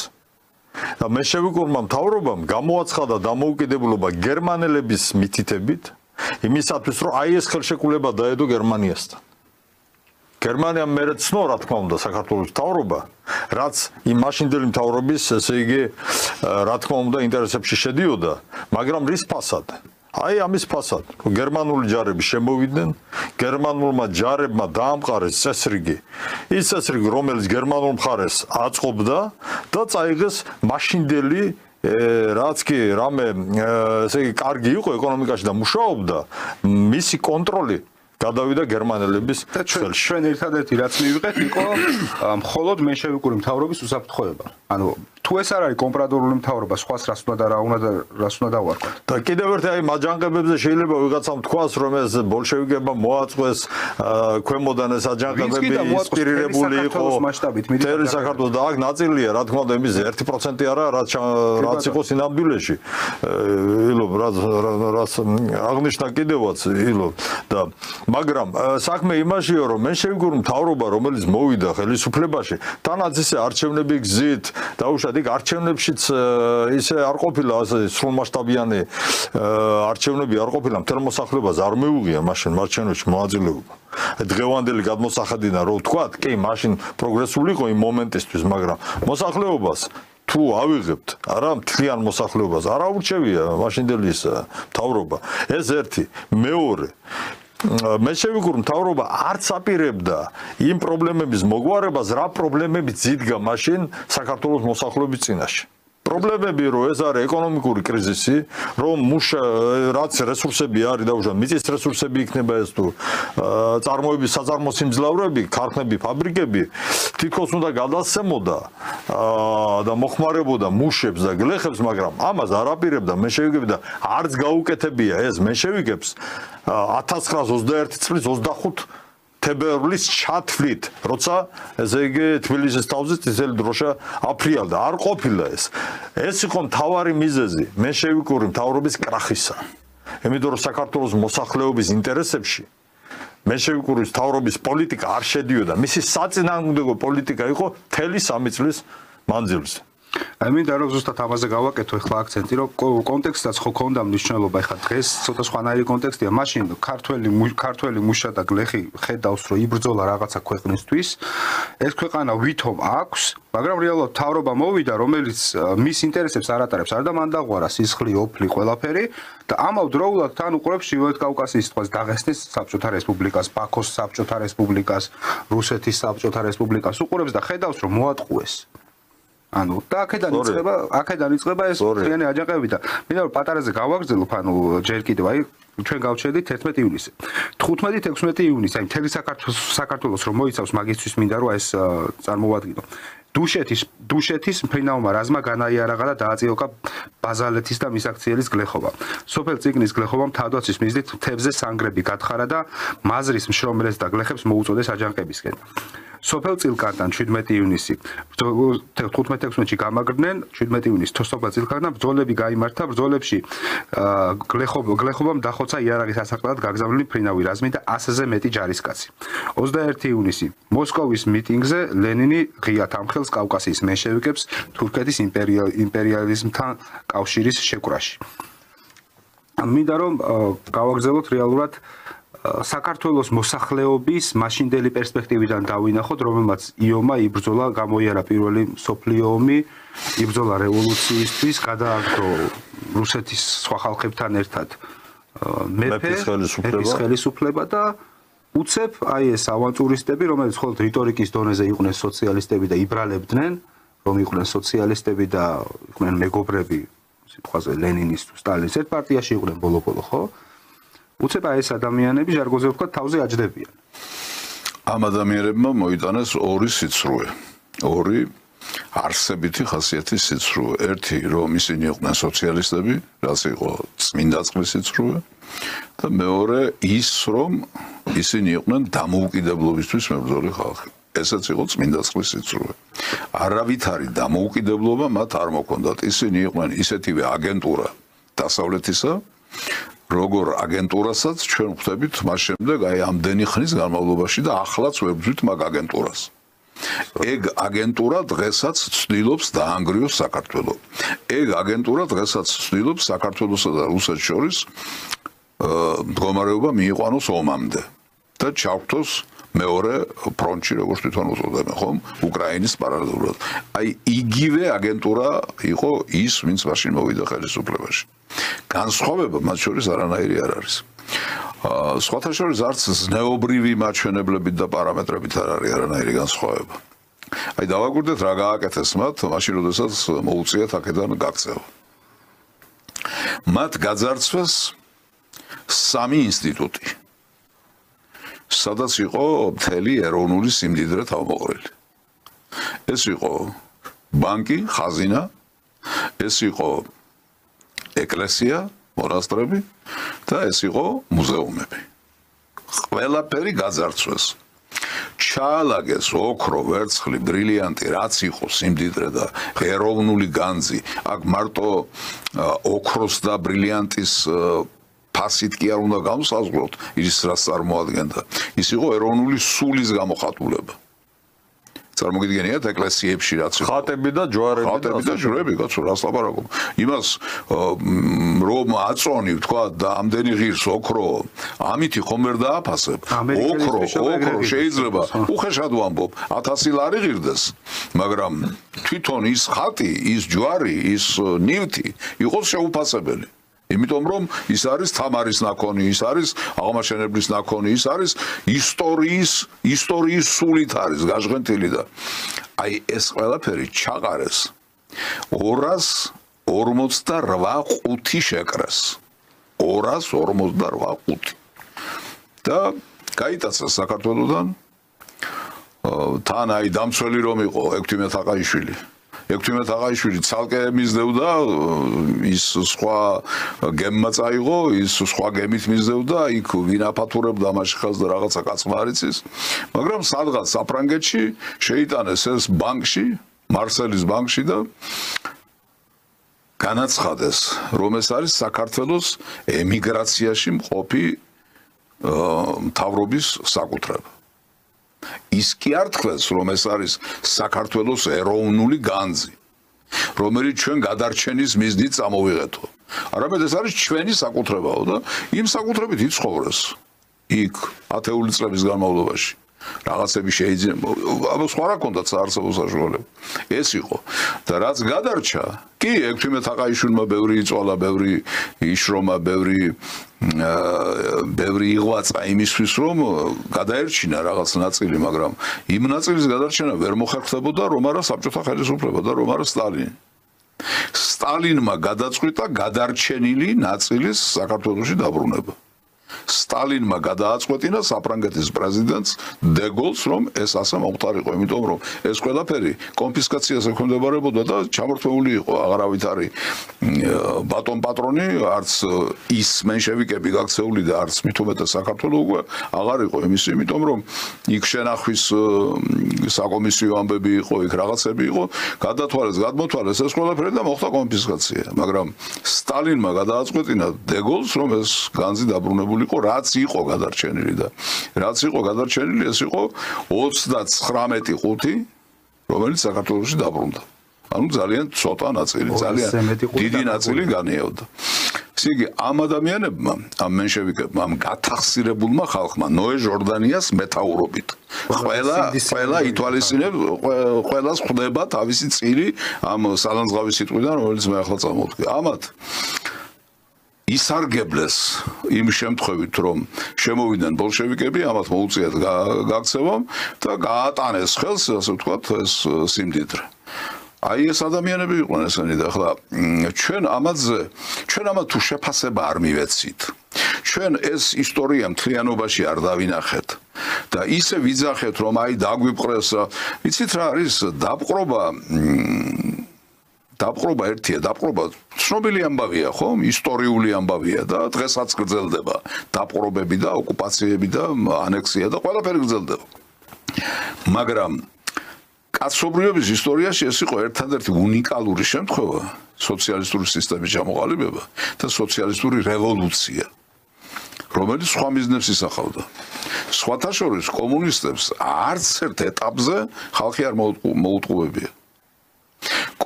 და მენშევიკურმა მთავრობამ გამოაცხადა დამოუკიდებლობა გერმანელების მითითებით, იმისათვის რომ აი ეს ხელშეკრულება დაედო გერმანიასთან. გერმანიამ მერე ცნო რა თქმა უნდა საქართველოს მთავრობა, რაც იმ მაშინდელი მთავრობის ესე იგი რა თქმა უნდა ინტერესებში შედიოდა, მაგრამ რის ფასად? აი ამის ფასად, რომ გერმანული ჯარები შემოვიდნენ, გერმანულმა ჯარებმა დაამყარეს წესრიგი, ის წესრიგი, რომელიც გერმანულ მხარეს აწყობდა და წაიღეს მაშინდელი რაც კი რამე ესე იგი კარგი იყო ეკონომიკაში და მუშაობდა, მისი კონტროლი გადავიდა გერმანელების ხელში. ჩვენ ერთადერთი რაც მივიღეთ იყო მხოლოდ მენშევიკური მთავრობის უსაფრთხოება. ანუ თუ ეს არ არის კომპრადორული მთავრობა, სხვას რას უნდა დავარქვათ. და კიდევ ერთი აი მაჯანყებებზე შეიძლება ვიღაცამ თქვას, რომ ეს ბოლშევიკებმა მოაწყვეს ქვემოდან ეს აჯანყებები ინსპირირებული იყო მთელი საქართველოს და აქ ნაწილია რა თქმა უნდა იმის 1% არა რაც იყო სინამდვილეში. ილო რაც აღნიშნა კიდევაც ილო და მაგრამ საქმე იმაშია რომ მენშევიკური მთავრობა რომელიც მოვიდა ხელისუფლებაში თანაც ისე არჩევნები გზით დაუშვათ იქ არჩევნებშიც ისე არ ყოფილა ასე სრულმასშტაბიანი არჩევნები არ ყოფილა მთელ მოსახლეობას არ მეუღია მაშინ არჩევნებში მოაძლევობა დღევანდელი გადმოსახედიდან რო ვთქვათ კი მაშინ პროგრესული იყო იმ მომენტისთვის მაგრამ მოსახლეობას თუ ავიღებთ არა მთლიან მოსახლეობას არ აურჩევია მაშინდელი მთავრობა ეს ერთი მეორე მენშევიკური მთავრობა არც აპირებდა იმ პრობლემების მოგვარებას, რა პრობლემები ძიდგა მაშინ საქართველოს მოსახლეობის წინაშე. პრობლემები რომ ეს არის ეკონომიკური კრიზისი, რომ რაც რესურსები არის დაუშვათ, მიწის რესურსები იქნება ეს თუ წარმოების საწარმო სიმძლავრეები, ქარხნები, ფაბრიკები თითქოს უნდა გადასცემოდა და მოხმარებოდა მუშებს და გლეხებს, მაგრამ ამას არ აპირებდა მენშევიკები და არც გაუკეთებია ეს მენშევიკებს 1921 წლის 25 თებერვლის ჩათვლით, როცა ესე იგი თბილისის თავზე წითელი დროშა აფრიალდა, არ ყოფილა ეს. ეს იყო მთავარი მიზეზი მენშევიკური მთავრობის კრახისა. იმიტომ რომ საქართველოს მოსახლეობის ინტერესებში მენშევიკური მთავრობის პოლიტიკა არ შედიოდა. მისი საწინააღმდეგო პოლიტიკა იყო მთელი 3 წლის მანძილზე. აი მინდა რომ ზუსტად ამაზე გავაკეთო ახლა აქცენტი რომ კონტექსტაც ხო ქონდა მნიშვნელობა ახლა დღეს ცოტა სხვანაირი კონტექსტია მაშინ ქართველი მუშა და გლეხი ხედავს რომ იბრძოლა რაღაცა ქვეყნისთვის ეს ქვეყანა ვითომ აქვს მაგრამ რეალურად მთავრობა მოვიდა რომელიც მის ინტერესებს არ ატარებს არ და მან დაღვარა სისხლი ოფლი ყველაფერი და ამავდროულად თან უყურებს ჩრდილოეთ კავკასიის თვალს დაღესტნის საბჭოთა რესპუბლიკას ბაქოს საბჭოთა რესპუბლიკას რუსეთის საბჭოთა რესპუბლიკას უყურებს და ხედავს რომ მოატყუეს ანუ და აქედან იწყება ეს მთლიანი აჯანყებები და მინდა რომ პატარაზე გავაგრძელებ, ანუ ჯერ კიდევ აი ჩვენ გავჩერდით 11 ივნისი. 15-16 ივნისი, აი მთელი საქართველოს რომ მოიცავს მაგისთვის მინდა რომ ეს წარმოვადგინო. დუშეთის მფრინავმა რაზმა განაიარაღა და დააწიოყა ბაზალეთის და მისაქციელის გლეხობა. სოფელ წიგნის გლეხობამ თავდაცვის მიზნით მთებზე სანგრები გათხარა და მაზრის მშრომელებს და გლეხებს მოუწოდეს აჯანყებისკენ. სოფელ წილკანთან 17 ივნისი 15-16-ში გამაგრდნენ 17 ივნისს სოფელ წილკანთან ბრძოლები გაიმართა ბრძოლებში გლეხობამ დახოცა იარაღის ასაყრად გაგზავნილი მფრინავი რაზმი და 100-ზე მეტი ჯარისკაცი 21 ივნისი მოსკოვის მიტინგზე ლენინი ღიად ამხელს კავკასიის მენშევიკებს თურქეთის იმპერიალიზმთან კავშირის შეკვრაში მინდა რომ გავაგზავნოთ რეალურად საქართველოს მოსახლეობის მაშინდელი პერსპექტივიდან დავინახოთ, რომელმაც იომა იბრძოლა, გამოიარა პირველი მსოფლიო ომი, იბრძოლა რევოლუციისთვის, გადააგდო რუსეთის სხვა ხალხებთან ერთად მეფის ხელისუფლება და უცებ აი ეს ავანტურისტები, რომელიც მხოლოდ რიტორიკის დონეზე იყვნენ სოციალისტები და იბრალებდნენ, რომ იყვნენ სოციალისტები და იყვნენ მეგობრები, სიტყვაზე ლენინის თუ სტალინის ერთ პარტიაში იყვნენ ბოლო-ბოლო, ხო? უცებ ეს ადამიანები ჟარგოზე ვთქვათ თავზე აჯდებიან. ამ ადამიანებმა მოიტანეს ორი სიცრუე. ორი არსებითი ხასიათის სიცრუე. ერთი რომ ისინი იყვნენ სოციალისტები, რაც იყო წმინდა წყლის სიცრუე და მეორე ის რომ ისინი იყვნენ დამოუკიდებლობისთვის მებრძოლი ხალხი. ესეც იყო წმინდა წყლის სიცრუე. არავითარი დამოუკიდებლობა მათ არ მოქონდათ. ისინი იყვნენ ისეთივე აგენტურა დასავლეთისა როგორ აგენტურასაც ჩვენ ხვდებით მას შემდეგ აი ამდენი ხნის განმავლობაში და ახლაც ვებრძვით მაგ აგენტურას. ეგ აგენტურა დღესაც ცდილობს დაანგრიოს საქართველოს. ეგ აგენტურა დღესაც ცდილობს საქართველოსა და რუსეთს შორის მდგომარეობა მიიყვანოს ომამდე და ჩავთოს მეორე ფრონტში როგორც თვითონ უწოდებენ ხომ უკრაინის პარალელურად. აი იგივე აგენტურა იყო ის ვინც მაშინ მოვიდა ხელისუფლებაში. განსხვავება მათ შორის არანაირი არ არის. სხვათა შორის არც ზნეობრივი მაჩვენებლებით და პარამეტრებით არ არის არანაირი განსხვავება. აი დავაკვირდეთ რა გააკეთეს მათ, მაშინ როდესაც მოუწიათ აქედან გაქცევა. მათ გაძარცვეს სამი ინსტიტუტი. სადაც იყო მთელი ეროვნული სიმდიდრე თავმოყრილი. ეს იყო ბანკი, ხაზინა, ეს იყო ეკლესია, მონასტრები და ეს იყო მუზეუმები. ყველაფერი გაძარცვეს. ჩაალაგეს ოქრო, ვერცხლი, ბრილიანტი, რაც იყო სიმდიდრე და ეროვნული განძი. აქ მარტო ოქროს და ბრილიანტის ფასით კი არ უნდა გამოსაზღვროთ ის რაც წარმოადგენდა. ის იყო ეროვნული სულის გამოხატულება. წარმოგიდგენიათ ეკლესიებში რაც იყო ხატები და ჯვარები კაცო რას ლაპარაკობ. იმას რომ აწონი თქვა და ამდენი ღირს ოქრო, ამითი ხომ ვერ დააფასებ. ოქრო შეიძლება უხეშად ვამბობ 1000 ლარი ღირდეს, მაგრამ თვითონ ის ხატი, ის ჯვარი, ის ნივთი იყოს შეუფასებელი. იმიტომ რომ ის არის თამარის ნაქონი, ის არის აღმაშენებლის ნაქონი, ის არის ისტორიის სულით არის გაჟღენთილი და აი ეს ყველაფერი ჩაყარეს 258 შეკრეს. 258 და გაიტაცეს საქართველოსთან თან აი დამცველი რომ იყო ექვთიმე თაყაიშვილი. ექვთიმე თაყაიშვილი ცალკე მისდევდა ის სხვა გემმა წაიღო, ის სხვა გემით მისდევდა, იქ ვინ აფათურებდა მაშინ ხელს და რაღაცა კაცმა არ იცის, მაგრამ სადღაც საფრანგეთში შეიტანეს ეს ბანკში, მარსელის ბანკში და განაცხადეს, რომ ეს არის საქართველოს ემიგრაციაში მყოფი მთავრობის საკუთრება. ის კი არ თქვენს, რომ ეს არის საქართველოს ეროვნული განძი, რომელიც ჩვენ გადარჩენის მიზნით წამოვიღეთო. არამედ ეს არის ჩვენი საკუთრებაო და იმ საკუთრებით იცხოვრეს იქ ათეული წლების განმავლობაში. რაღაცები შეიძლება აბა სხვა რა ქონდათ საარსებო საშუალება ეს იყო და რაც გადარჩა კი ექვთიმე თაყაიშვილმა ბევრი იწვალა ბევრი იშრომა ბევრი იღვაწა იმისთვის რომ გადაერჩინა რაღაც ნაწილი მაგრამ იმ ნაწილის გადარჩენა ვერ მოხერხდებოდა რომ არა საბჭოთა ხელისუფლება და რომ არა სტალინმა გადაწყვიტა გადარჩენილი ნაწილის საქართველოში დაბრუნება სტალინმა გადააწყვეტინა საფრანგეთის პრეზიდენტს დე გოლს რომ ეს ასე მომხდარიყო იმიტომ რომ ეს ყველაფერი კონფისკაციას ექვემდებარებოდა და ჩამორთმეული იყო აღარავით არის ბატონ პატრონი არც ის მენშევიკები გაქცეული და არც მithumetes საქართველოს უკვე აღარ იყო იმისი იმიტომ რომ იქ შენახვის საკომისიო ამბები იყო იქ რაღაცები იყო გადათვალეს გადმოთვალეს ეს ყველაფერი და მოხდა კონფისკაცია მაგრამ სტალინმა გადააწყვეტინა დე გოლს რომ ეს განძი დაბრუნებული იყო რაც იყო გადარჩენილი და რაც იყო გადარჩენილი ეს იყო 39.5 რომელიც საქართველოში დაბრუნდა ანუ ძალიან ცოტა ნაწილი ძალიან დიდი ნაწილი განიევდა ესე იგი ამ ადამიანებმა ამ მენშევიკებმა ამ გათახსირებულმა ხალხმა ნოე ჟორდანიას მეთაურობით ყველა ითვალისწინებს ყველას ხვდება თავისი წილი ამ სალანძღავის სიტყვიდან რომელიც მე ახლა წამოვდგე ამათ ისარგებლეს იმ შემთხვევით რომ შემოვიდნენ ბოლშევიკები ამათ მოუწიათ გაქცევამ და გაატანეს ხელს ასე ვთქვათ ეს სიმდიდრე აი ეს ადამიანები იყვნენ ესენი და ახლა ჩვენ ამათ თუ შეფასება არ მივეცით ჩვენ ეს ისტორია მთლიანობაში არ დავინახეთ და ისე ვიძახეთ რომ აი დაგვიპყრეს იცით რა არის დაპყრობა ერთია დაპყრობა ცნობილი ამბავია ხო ისტორიული ამბავია და დღესაც გრძელდება დაპყრობები და ოკუპაციები და ანექსია და ყველაფერი გრძელდება მაგრამ კაცობრიობის ისტორიაში ეს იყო ერთადერთი უნიკალური შემთხვევა სოციალისტური სისტემის ჩამოყალიბება და სოციალისტური რევოლუცია რომელიც სხვა მიზნებს ისახავდა სხვათა შორის კომუნისტებს არც ერთ ეტაპზე ხალხი არ მოუტყუებია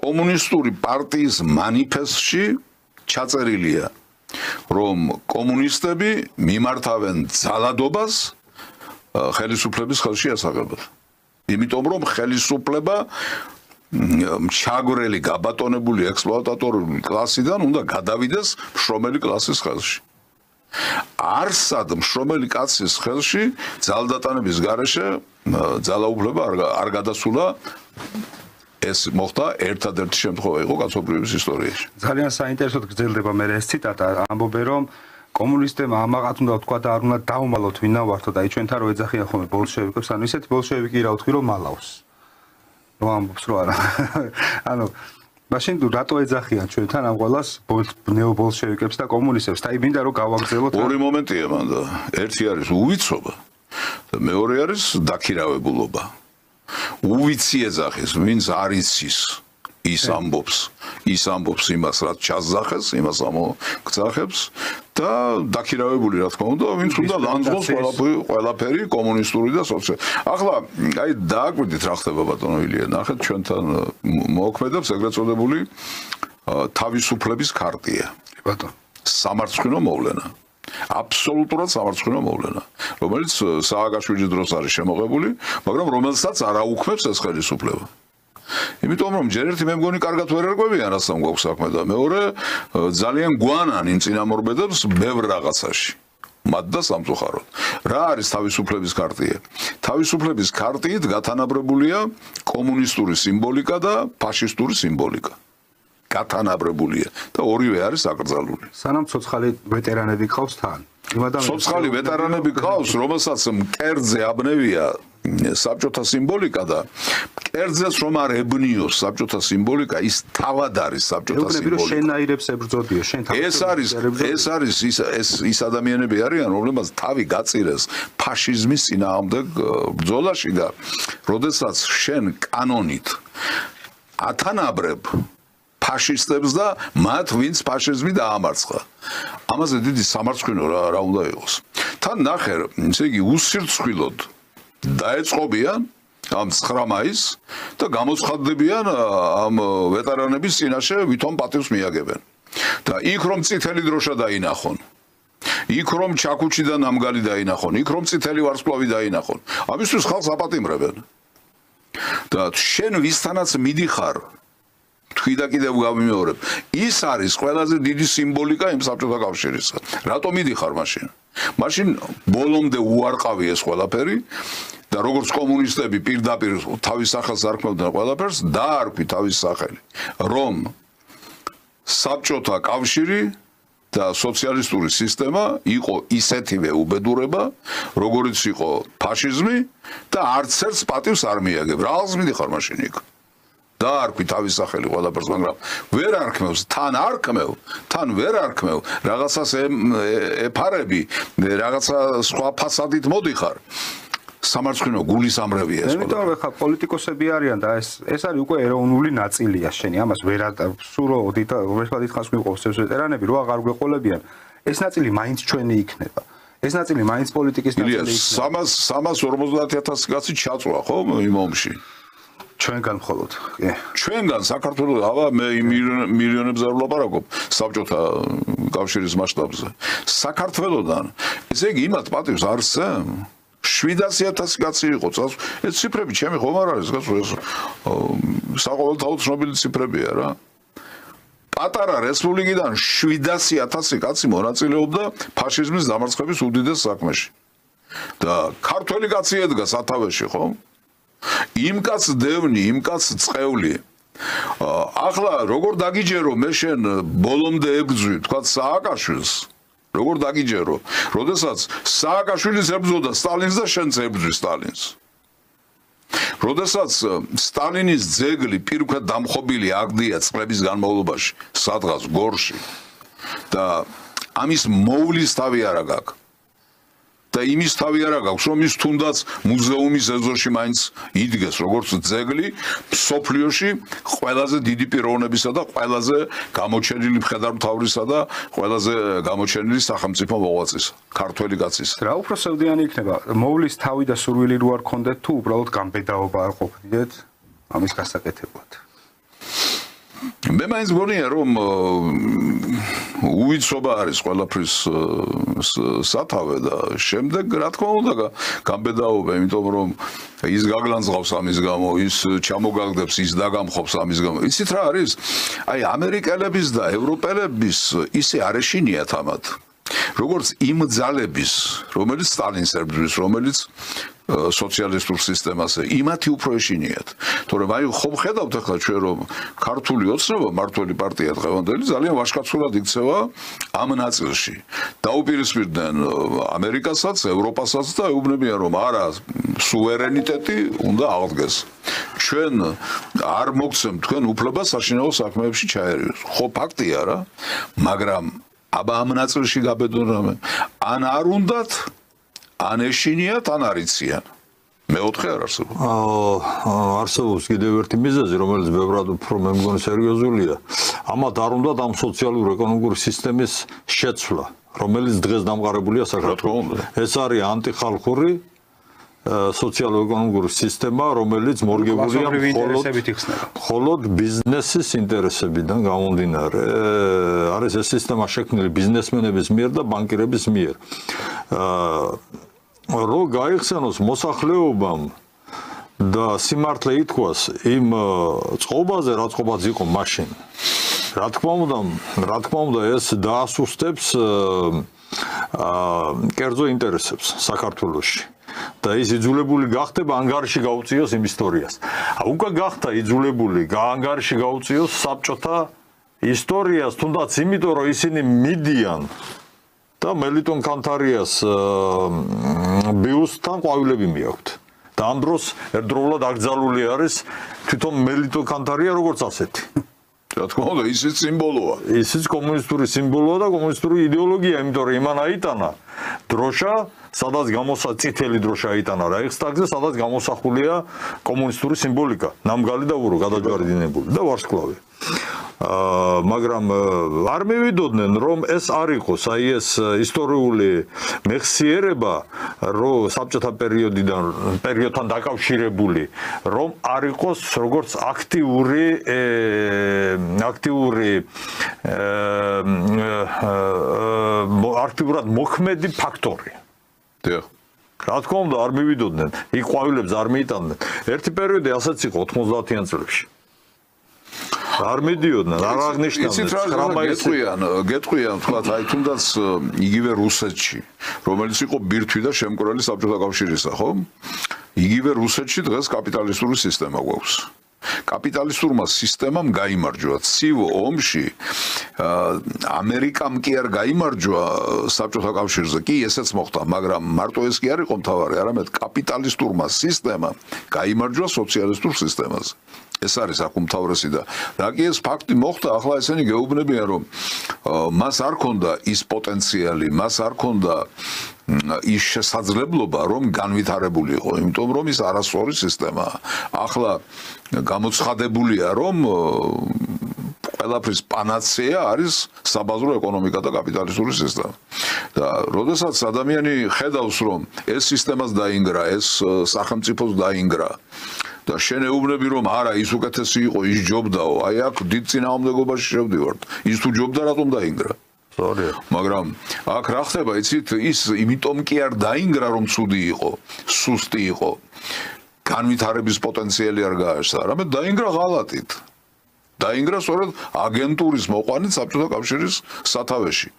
კომუნისტური პარტიის მანიფესტში ჩაწერილია რომ კომუნისტები მიმართავენ ძალადობას ხელისუფლების ხელში ასაღებად იმიტომ რომ ხელისუფლება ჩაგვრელი გაბატონებული ექსპლუატატორული კლასიდან უნდა გადავიდეს მშრომელი კლასის ხელში არსად მშრომელი კაცის ხელში ძალდატანების გარეშე ძალაუფლება არ გადასულა ეს მოხდა ერთადერთი შემთხვევა იყო კაცობრიობის ისტორიაში. ძალიან საინტერესოდ გრძელდება მე ეს ციტატა ამბობენ რომ კომუნისტებმა ამაღათ უნდა თქვა და არ უნდა დაუმალოთ ვინა ვართო და აი ჩვენთან რო ეძახიან ხოლმე ბოლშევიკებს ანუ ისეთი ბოლშევიკი რა ვთქვი რომ მალავს. რომ ამბობს რომ არა. ანუ მაშინ რატო ეძახიან ჩვენთან ამ ყველას ნეობოლშევიკებს და კომუნისტებს? აი მინდა რომ გავაგრძელოთ. ორი მომენტია მანდა. ერთი არის უვიცობა და მეორე არის დაქირავებულობა. უვიცი ეძახის, ვინც არ იცის ის ამბობს იმას, რაც ჩაზახეს, იმას ამოგძახებს და დაქირავებული რა თქმა უნდა, ვინც უნდა ლანძღოს ყველაფერი კომუნისტური და სოციალისტური. ახლა აი დააკვირდით რა ხდება ბატონო ილია, ნახეთ ჩვენთან მოქმედებს ეგრეთ წოდებული თავისუფლების ქარტია. ბატონო, სამარცხვინო მოვლენა. აბსოლუტურად სამარცხვინო მოვლენა, რომელიც სააკაშვილის დროს არის შემოღებული, მაგრამ რომელსაც არ აუქმებს ეს ხელისუფლება. იმიტომ რომ ჯერ ერთი მე მგონი კარგად ვერ ერკვევიან რასთან გვაქვს საქმე და მეორე ძალიან გვანან იმ წინამორბედებს ბევრ რაღაცაში. მათ და სამწუხაროდ. რა არის თავისუფლების ქარტია? თავისუფლების ქარტიით გათანაბრებულია კომუნისტური სიმბოლიკა და ფაშისტური სიმბოლიკა. გათანაბრებულია და ორივე არის აკრძალული. სანამ ცოცხალი ვეტერანები ყავს თან. ცოცხალი ვეტერანები ყავს, რომელსაც მკერდზე აბნევია საბჭოთა სიმბოლიკა და მკერდზეც რომ არ ებნიოს საბჭოთა სიმბოლიკა, ის თავად არის საბჭოთა სიმბოლიკა. შენაირებს ებრძოდიო, შენ ეს არის ის ადამიანები არიან, რომლებსაც თავი გაწირეს ფაშიზმის წინააღმდეგ ბრძოლაში და როდესაც შენ კანონით ათანაბრებ ფაშისტებს და მათ ვინც ფაშიზმი დაამარცხა. ამაზე დიდი სამარცხვინო რა უნდა იყოს. თან ნახე, ესე იგი უსირცხვილოდ დაეწყობიან ამ 9 მაისს და გამოცხადდებიან ამ ვეტერანების წინაშე ვითომ პატივს მიაგებენ. და იქ რომ წითელი დროშა დაინახონ. იქ რომ ჩაკუჩი და ნამგალი დაინახონ, იქ რომ წითელი ვარსკვლავი დაინახონ. ამისთვის ხალხს აპატიმრებენ. და შენ ვისთანაც მიდიხარ თქვი და კიდევ გავიმეორებ. ის არის ყველაზე დიდი სიმბოლიკა იმ საბჭოთა კავშირისა. რატომ მიდიხარ მაშინ? მაშინ ბოლომდე უარყავი ეს ყველაფერი და როგორც კომუნისტები პირდაპირ თავის სახელს არქმევდნენ ყველაფერს, დაარქვი თავის სახელი, რომ საბჭოთა კავშირი და სოციალისტური სისტემა იყო ისეთივე უბედურება, როგორიც იყო ფაშიზმი და არც ერთს პატივს არ მიაგებ. რას მიდიხარ მაშინ იქ? დაარქვი თავის სახელი ყველაფერს, მაგრამ ვერ არქმევს, თან ვერ არქმევ, რაღაცას ეფარები, რაღაცა სხვა ფასადით მოდიხარ. სამარცხვინო გულის ამრევია ეს. იმიტომ რომ ხა პოლიტიკოსები არიან და ეს არის უკვე ეროვნული ნაწილია შენი. ამას ვერ სურო ვერაფერ დიდხანს გვიყვავს ეს ვეტერანები, რო აღარ გვეყოლებიან. ეს ნაწილი მაინც ჩვენი იქნება. ეს ნაწილი მაინც პოლიტიკის ნაწილი იქნება. 350,000 კაცი ჩაწვა ხო იმ ომში. ჩვენგან მხოლოდ. ჩვენგან საქართველოს აბა მე მილიონებზე არ ვლაპარაკობ საბჭოთა კავშირის მასშტაბზე. საქართველოსდან ესე იგი იმათ პატივს არ სცემ 700,000 კაცი იყო წელს. ეს ციფრები ჩემი ხომ არ არის გასულ ეს საყოველთაოდ ცნობილი ციფრებია რა. პატარა რესპუბლიკიდან 700,000 კაცი მონაწილეობდა ფაშიზმის დამარცხების უდიდეს საქმეში. და ქართველი კაცი ედგა სათავეში ხო? იმ კაც დევნი, იმ კაც წეული. ახლა როგორ დაგიჯერო მე შენ ბოლომდე ებრძვი, თქვა სააკაშვილს. როგორ დაგიჯერო? როდესაც სააკაშვილის ებრძოდა სტალინს და შენც ებრძვი სტალინს. როდესაც სტალინის ძეგლი პირქვედ დამხობილი აგდია წლების განმავლობაში, სადღაც გორში და ამის მოვლის თავი არა გაქვს. და იმის თავი არა გაქვს, რომ ის თუნდაც მუზეუმის ეზოში მაინც იდგეს, როგორც ძეგლი სოფლიოში ყველაზე დიდი პიროვნებისა და ყველაზე გამოჩენილი მხედართმთავრისა და ყველაზე გამოჩენილი სახელმწიფო მოღვაწის, ქართველი კაცის. რა უფრო სევდიანი იქნება, მოვლის თავი და სურვილი რო არ ქონდეთ თუ უბრალოდ გამბედაობა არ ყოფილდეთ ამის გასაკეთებლად. მე მაინც მგონია რომ უვიცობა არის ყველაფრის სათავე და შემდეგ რა თქმა უნდა გამბედაობა, იმიტომ რომ ის გაგლანძღავს ამის გამო, ის ჩამოგაგდებს, ის დაგამხობს ამის გამო. იცით რა არის? აი ამერიკელების და ევროპელების ისე არ ეშინიათ ამათ. როგორც იმ ძალების, რომელიც სტალინს ებრძვის, რომელიც სოციალისტურ სისტემაზე, იმათი უფრო ეშინიათ. თორემ აი ხომ ხედავთ ახლა ჩვენ რომ ქართული ოცნება, მართველი პარტია დღევანდელი ძალიან ვაჟკაცურად იქცევა ამ ნაწილში. დაუპირისპირდნენ ამერიკასაც, ევროპასაც და ეუბნებიან რომ არა, სუვერენიტეტი უნდა აღდგეს. ჩვენ არ მოგცემ თქვენ უფლებას საშინაო საქმეებში ჩაერევოს. ხო ფაქტია რა, მაგრამ აბა ამ ნაწილში გაბედონ რამე. ან არ უნდათ ან ეშინიათ, ან არიციან. მეოთხე არ არსებობს. არსებობს კიდევ ერთი მიზეზი, რომელიც ბევრად უფრო მე მგონი სერიოზულია. ამათ არ უნდა ამ სოციალურ-ეკონომიკური სისტემის შეცვლა, რომელიც დღეს დამყარებულია საქართველოში. ეს არის ანტიხალხური სოციალურ-ეკონომიკური სისტემა, რომელიც მორგებულია მხოლოდ ბიზნესის ინტერესებიდან გამომდინარე. არის ეს სისტემა შექმნილი ბიზნესმენების მიერ და ბანკირების მიერ. რო გაიხსენოს მოსახლეობამ და სიმართლე ითქვას იმ წყობაზე, რა წყობაც იყო მაშინ. რა თქმა უნდა, ეს დაასუსტებს კერძო ინტერესებს საქართველოში. და ის იძულებული გახდება ანგარიში გაუწიოს იმ ისტორიას. უკვე გახდა იძულებული ანგარიში გაუწიოს საბჭოთა ისტორიას, თუნდაც იმიტომ, რომ ისინი მიდიან და მელიტონ კანთარიას ბიუსტთან ყვავილები მიაქვთ. და ამ დროს ერთდროულად აკრძალული არის თვითონ მელიტონ კანთარია როგორც ასეთი. რა თქმა უნდა, ისიც სიმბოლოა. ისიც კომუნისტური სიმბოლოა და კომუნისტური იდეოლოგია, იმიტომ რომ იმან აიტანა დროშა, სადაც წითელი დროშა აიტანა რაიხსტაგზე, სადაც გამოსახულია კომუნისტური სიმბოლიკა, ნამგალი და ურო გადაჯვარედინებული და ვარსკვლავი. მაგრამ არ მივიდოდნენ რომ ეს არ იყოს აი ეს ისტორიული მეხსიერება რომ საბჭოთა პერიოდთან დაკავშირებული რომ არ იყოს როგორც აქტიურად მოქმედი ფაქტორი. დიახ. რა თქმა უნდა არ მივიდოდნენ, იქ ყვავილებს არ მიიტანდნენ. ერთი პერიოდი ასეც იყო 90-იან წლებში. არ მიდიოდნენ, არ აღნიშნავდნენ. გეტყვიან, თქვათ, აი თუნდაც იგივე რუსეთში, რომელიც იყო ბირთვი და შემკვრელი საბჭოთა კავშირისა, ხო? იგივე რუსეთში დღეს კაპიტალისტური სისტემა გვაქვს. კაპიტალისტურმა სისტემამ გაიმარჯვა ცივ ომში ამერიკამ კი არ გაიმარჯვა საბჭოთა კავშირზე კი ესეც მოხდა მაგრამ მარტო ეს კი არ იყო მთავარი არამედ კაპიტალისტურმა სისტემამ გაიმარჯვა სოციალისტურ სისტემაზე ეს არის აქ უმთავრესი და რა კი ეს ფაქტი მოხდა ახლა ესენი გეუბნებიან რომ მას არ ქონდა ის პოტენციალი მას არ ქონდა ის შესაძლებლობა რომ განვითარებული იყო იმიტომ რომ ის არასწორი სისტემაა ახლა გამოცხადებულია რომ ყველაფრის პანაცეა არის საბაზრო ეკონომიკა და კაპიტალისტური სისტემა და როდესაც ადამიანი ხედავს რომ ეს სისტემას დაინგრა ეს სახელმწიფოს დაინგრა და შენ ეუბნები რომ არა ის უკეთესი იყო ის ჯობდაო აი აქ დიდ წინააღმდეგობაში შევდივართ ის თუ ჯობდა რატომ დაინგრა მაგრამ აქ რა ხდება იცით ის იმიტომ კი არ დაინგრა რომ ცუდი იყო სუსტი იყო განვითარების პოტენციალი არ გააჩნდა არამედ დაინგრა ღალატით დაინგრა სწორედ აგენტურის მოყვანით საბჭოთა კავშირის სათავეში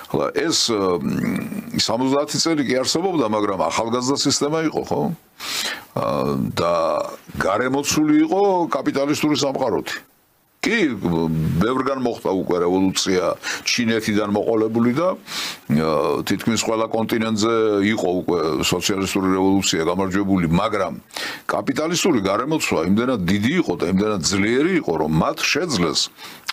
ახლა ეს 70 წელი კი არსებობდა მაგრამ ახალგაზრდა სისტემა იყო ხო და გარემოცული იყო კაპიტალისტური სამყაროთი კი ბევრგან მოხდა უკვე რევოლუცია ჩინეთიდან მოყოლებული და თითქმის ყველა კონტინენტზე იყო უკვე სოციალისტური რევოლუცია გამარჯვებული მაგრამ კაპიტალისტური გარემოცვა იმდენად დიდი იყო და იმდენად ძლიერი იყო რომ მათ შეძლეს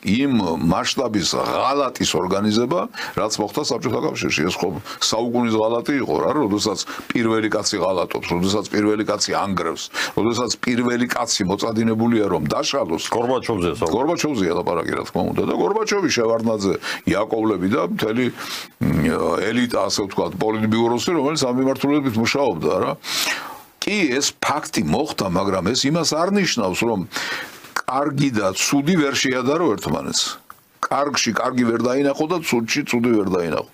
იმ მასშტაბის ღალატის ორგანიზება რაც მოხდა საბჭოთა კავშირში ეს ხო საუკუნის ღალატი იყო რა როდესაც პირველი კაცი ღალატობს როდესაც პირველი კაცი ანგრევს როდესაც პირველი კაცი მოწადინებულია რომ დაშალოს გორბაჩოვზეა ლაპარაკი რა თქმა უნდა და გორბაჩოვი შევარდნაძე იაკოვლები და მთელი ელიტა ასე ვთქვათ პოლიტბიუროსი რომელიც ამ მიმართულებით მუშაობდა რა კი ეს ფაქტი მოხდა მაგრამ ეს იმას არ ნიშნავს რომ კარგი და ცუდი ვერ შეადარო ერთმანეთს კარგში კარგი ვერ დაინახო და ცუდში ცუდი ვერ დაინახო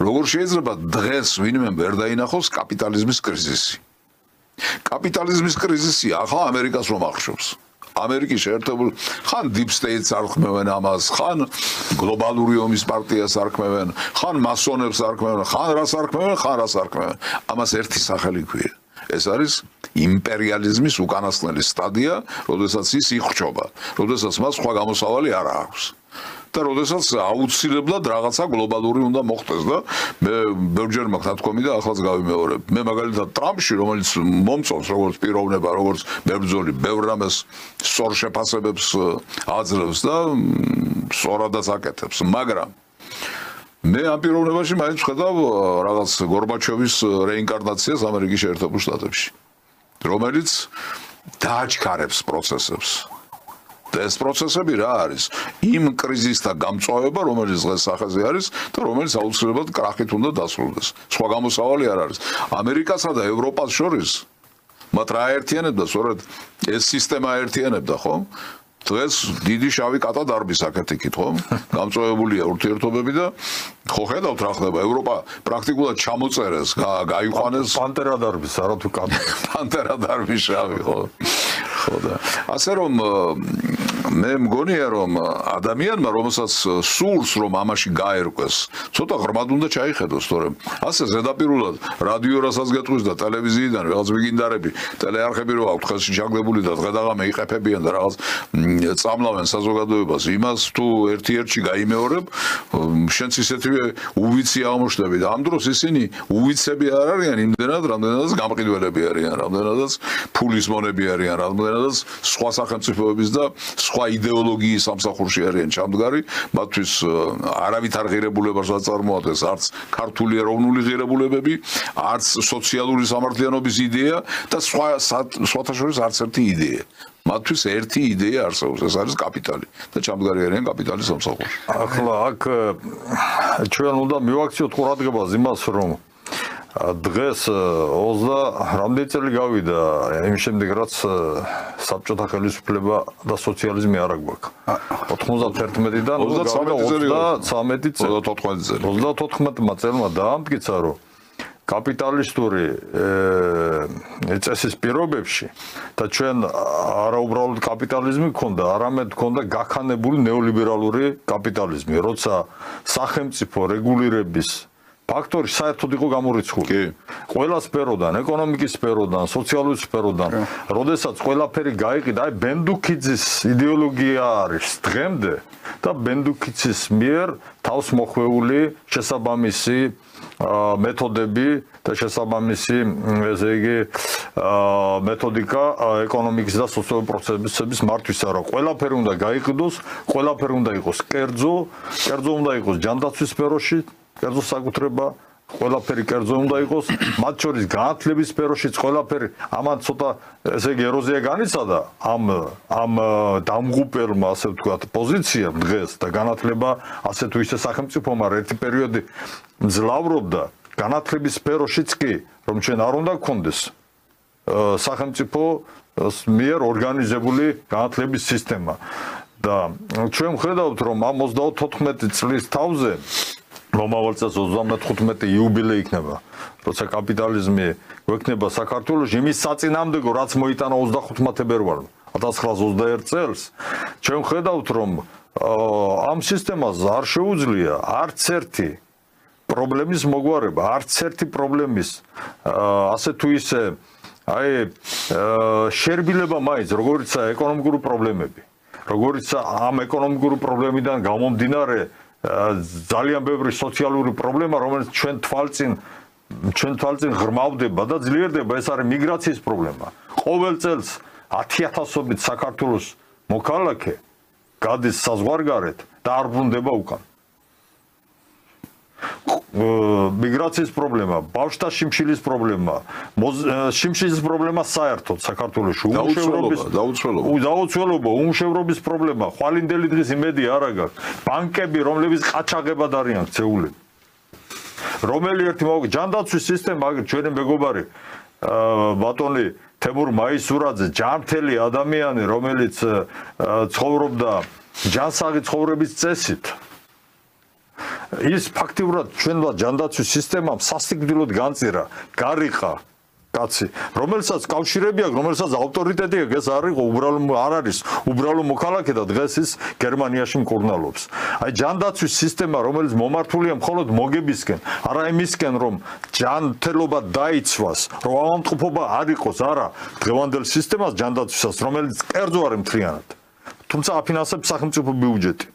როგორ შეიძლება დღეს ვინმე ვერ დაინახოს კაპიტალიზმის კრიზისი კაპიტალიზმის კრიზისი ახლა ამერიკას რომ ახშობს ამერიკის შეერთებული ხან deep state-ს არქმევენ ამას ხან გლობალური ომის პარტიას არქმევენ ხან მასონებს არქმევენ ხან რას არქმევენ ამას ერთი სახელი ქვია ეს არის იმპერიალიზმის უკანასკნელი სტადია, როდესაც ის იხრჩობა, როდესაც მას სხვა გამოსავალი არ აქვს. და როდესაც აუცილებლად რაღაცა გლობალური უნდა მოხდეს და მე ბევრჯერ მაქვს თქომი და ახალს გავიმეორებ. მე მაგალითად ტრამპში, რომელიც მომწონს როგორც პიროვნება, როგორც ბერძოლი, ბევრ რამეს სწორ შეფასებებს აძლევს და სწორადაც აკეთებს, მაგრამ მე ამ პიროვნებაში მაინც ვხედავ რაღაც გორბაჩოვის რეინკარნაციას ამერიკის შეერთებულ შტატებში, რომელიც დააჩქარებს პროცესებს. და ეს პროცესები რა არის? იმ კრიზისთა გამწვავება, რომელიც დღეს სახეზე არის და რომელიც აუცილებლად კრახით უნდა დასრულდეს. სხვა გამოსავალი არ არის. ამერიკასა და ევროპას შორის მათ რა ერთიანებდა, სწორედ ეს სისტემა ერთიანებდა, ხო? დღეს დიდი შავი კატა დარბის აქეთ-იქით, ხო? გამწვავებულია ურთიერთობები და ხო ხედავთ რა ხდება, ევროპა პრაქტიკულად ჩამოწერეს, გაიყვანეს პანტერა დარბის, არა თუ კატა. პანტერა დარბის შავი, ხო? ხო და ასე რომ მე მგონია რომ ადამიანმა რომელსაც სურს რომ ამაში გაერკვეს ცოტა ღრმად უნდა ჩაიხედოს თორემ ასე ზედაპირულად რადიო რასაც გეტყვის და ტელევიზიიდან რაღაც ვიგინდარები ტელეარხები რო აქვთ ხელში ჩაგდებული და დღე-დაღამე იყეფებიან და რაღაც წამლავენ საზოგადოებას იმას თუ ერთ-ერთში გაიმეორებ შენც ისეთივე უვიცი აღმოჩნდები და ამ დროს ისინი უვიცები არ არიან იმდენად რამდენადაც გამყიდველები არიან რამდენადაც ფულის მონები არიან რამდენადაც სხვა სახელმწიფოების და სხვა იდეოლოგიის სამსახურში არიან ჩამდგარი, მათთვის არავითარ ღირებულებას არ წარმოადგენს არც ქართული ეროვნული ღირებულებები, არც სოციალური სამართლიანობის იდეა და სხვათა შორის არც ერთი იდეა. მათთვის ერთი იდეა არსებობს, ეს არის კაპიტალი და ჩამდგარიანენ კაპიტალის სამსახურში. ახლა აქ ჩვენ უნდა მივაქციოთ ყურადღებას იმას, რომ დღეს 20 რამდენი წელი გავიდა იმ შემდეგ რაც საბჭოთა ხელისუფლება და სოციალიზმი არ აგვაქვს 91-დან 33 წელი 34 წელმა დაამტკიცა რომ კაპიტალისტური წესის პირობებში და ჩვენ არაუბრალოდ კაპიტალიზმი გქონდა, არამედ გქონდა გაქანებული ნეოლიბერალური კაპიტალიზმი, როცა სახელმწიფო რეგულირების ფაქტორი საერთოდ იყო გამორიცხული. ყველა სფეროდან, ეკონომიკის სფეროდან, სოციალური სფეროდან, როდესაც ყველაფერი გაიყიდა, აი ბენდუქიძის იდეოლოგია არის დღემდე და ბენდუქიძის მიერ თავს მოხვეული შესაბამისი მეთოდები და შესაბამისი ესე იგი მეთოდიკა ეკონომიკის და სოციალური პროცესების მართვისა, რომ ყველაფერი უნდა გაიყიდოს, ყველაფერი უნდა იყოს კერძო უნდა იყოს ჯანდაცვის სფეროში კერძო საკუთრება, ყველაფერი კერძო უნდა იყოს, მათ შორის განათლების სფეროშიც ყველაფერი, ამან ცოტა ესე იგი ეროზია განიცადა ამ დამღუპელმა, ასე ვთქვათ, პოზიციამ დღეს და განათლება ასე თუ ისე სახელმწიფომ არ ერთი პერიოდი მძლავრობდა განათლების სფეროშიც კი, რომ ჩვენ არ უნდა გქონდეს სახელმწიფო მიერ ორგანიზებული განათლების სისტემა და ჩვენ ვხედავთ, რომ ამ 34 წლის თავზე მომავალ წელს 35 იუბილეი იქნება, როცა კაპიტალიზმი გვექნება საქართველოში, იმის საწინააღმდეგო, რაც მოიტანა 25 თებერვალს 1921 წელს, ჩვენ ვხედავთ, რომ ამ სისტემას არ შეუძლია არც ერთი პრობლემის მოგვარება, არც ერთი პრობლემის ასე თუ ისე აი შერბილება მაინც, როგორიცაა ეკონომიკური პრობლემები, როგორიცაა ამ ეკონომიკური პრობლემიდან გამომდინარე ძალიან ბევრი სოციალური პრობლემა, რომელიც ჩვენ თვალწინ ღრმავდება და ძლიერდება, ეს არის მიგრაციის პრობლემა. ყოველ წელს 10,000-ობით საქართველოს მოქალაქე გადის საზღვარგარეთ და არ ბრუნდება უკან. მიგრაციის პრობლემა, ბავშვთა შიმშილის პრობლემა, შიმშილის პრობლემა საერთოდ საქართველოში, დაუცველობა, უმშევრობის პრობლემა, ხვალინდელი დღის იმედი არ აქვს, ბანკები, რომლებიც ყაჩაღებად არიან ქცეულები. რომელი ერთი ჯანდაცვის სისტემა, ჩვენი მეგობარი ბატონი თემურ მაისურაძე, ჯანმრთელი ადამიანი, რომელიც ცხოვრობდა ჯანსაღი ცხოვრების წესით ის ფაქტიურად ჩვენმა ჯანდაცვის სისტემამ სასიკვდილოდ განწირა, გარიყა კაცი, რომელსაც კავშირები აქვს, რომელსაც ავტორიტეტი აქვს, ეს არ არის უბრალო მოქალაქე და დღეს ის გერმანიაში მკურნალობს. აი ჯანდაცვის სისტემა, რომელიც მომართულია მხოლოდ მოგებისკენ, არა იმისკენ, რომ ჯანმრთელობა დაიცვას, რომ ავადმყოფობა არ იყოს, არა, დღევანდელ სისტემას ჯანდაცვისას, რომელიც კერძო არის მთლიანად. თუმცა აფინანსებს სახელმწიფო ბიუჯეტი.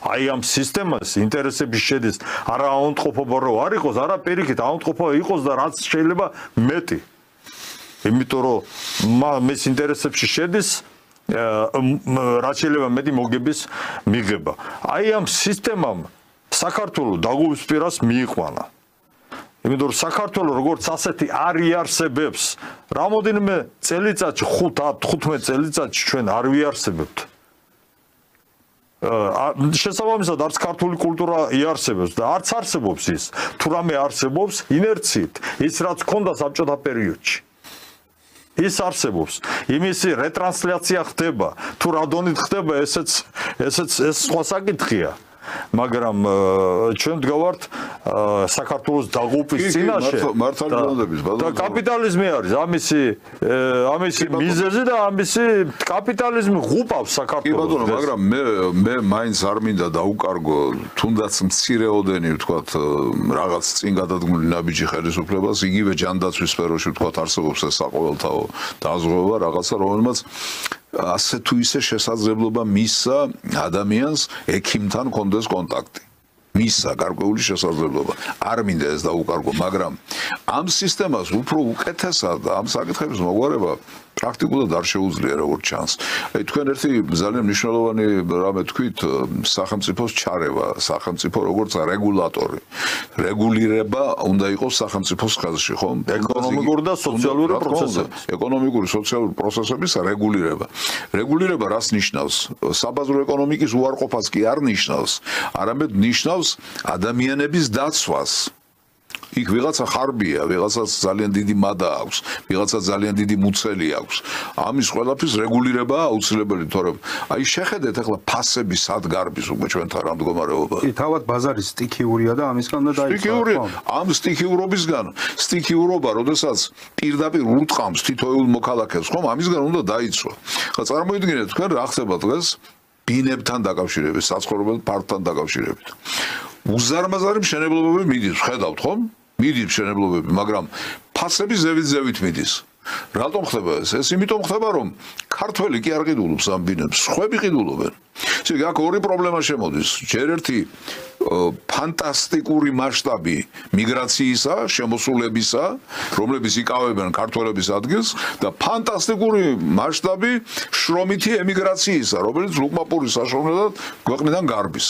აი ამ სისტემას ინტერესების შედის არა ავადმყოფობა რო არ იყოს, არა პირიქით ავადმყოფობა იყოს და რაც შეიძლება მეტი. იმიტომ რომ მის ინტერესებში შედის რაც შეიძლება მეტი მოგების მიღება. აი ამ სისტემამ საქართველოს დაღუპვის მიიყვანა. იმიტომ რომ საქართველოს როგორც ასეთი არ იარსებებს. რამოდენიმე წელიწადში 5-15 წელიწადში ჩვენ არ ვიარსებებთ. შესაბამისად არც ქართული კულტურა იარსებობს და არც არსებობს ის თუ რამე არსებობს ინერციით ის რაც ქონდა საბჭოთა პერიოდში ის არსებობს იმისი რეტრანსლაცია ხდება თუ რა დონით ხდება ესეც სხვა საკითხია მაგრამ ჩვენ ვდგავართ საქართველოს დაღუპვის წინაშე და კაპიტალიზმი არის ამისი მიზეზი და ამისი კაპიტალიზმი ღუპავს საქართველოს. კი ბატონო, მაგრამ მე მაინც არ მინდა დაუკარგო თუნდაც მცირეოდენი ვთქვათ რაღაც წინ გადადგმული ნაბიჯი ხელისუფლებას იგივე ჯანდაცვის სფეროში ვთქვათ არსებობს ეს საყოველთაო დაზღვევა რაღაცა რომელმაც ასე თუ ისე შესაძლებლობა მისცა ადამიანს ექიმთან კონდეს კონტაქტი. მისცა გარკვეული შესაძლებლობა. არ მინდა ეს დაუკარგო, მაგრამ ამ სისტემას უფრო უკეთესად ამ საკითხების მოგვარება პრაქტიკულად არ შეუძლია როგორც ჩანს. აი თქვენ ერთი ძალიან მნიშვნელოვანი რამე თქვით, სახელმწიფოს ჩარევა, სახელმწიფო როგორც რეგულატორი. რეგულირება უნდა იყოს სახელმწიფოს ხელში, ხო? ეკონომიკური და სოციალური პროცესები. ეკონომიკური, სოციალური პროცესების რეგულირება. რეგულირება რას ნიშნავს? საბაზრო ეკონომიკის უარყოფას კი არ ნიშნავს, არამედ ნიშნავს ადამიანების დაცვას. იქ ვიღაცა ხარბია, ვიღაცას ძალიან დიდი მადა აქვს, ვიღაცა ძალიან დიდი მუცელი აქვს. ამის ყველაფრის რეგულირება აუცილებელი, თორემ აი შეხედეთ ახლა ფასები სად გარბის უკვე ჩვენთან რა მდგომარეობა. კი, თავად ბაზარი სტიქიურია და ამისგან უნდა დაიწყოს. ამ სტიქიურობისგან, სტიქიურობა, როდესაც პირდაპირ ურტყამს თითოეულ მოქალაქეს, ხომ, ამისგან უნდა დაიცვა. ხა წარმოიდგინეთ თქვენ რა ხდება დღეს ბინებთან დაკავშირებით, საცხოვრებელ ფარგლთან დაკავშირებით. უზარმაზარი მშენებლობები მიდის, ხედავთ ხომ? მიდის მშენებლობები, მაგრამ ფასები ზევით მიდის. რატომ ხდება ეს? ეს იმიტომ ხდება, რომ ქართველი კი არ ყიდულობს ამ ბინებს, სხვები ყიდულობენ. ისე აქ ორი პრობლემა შემოდის. ჯერ ერთი ფანტასტიკური მასშტაბი მიგრაციისა, შემოსულებისა, რომლებიც იკავებენ ქართველების ადგილს და ფანტასტიკური მასშტაბი შრომითი ემიგრაციისა, რომელიც ლუკმაპურის საშუალებლად ქვეყნიდან გარბის.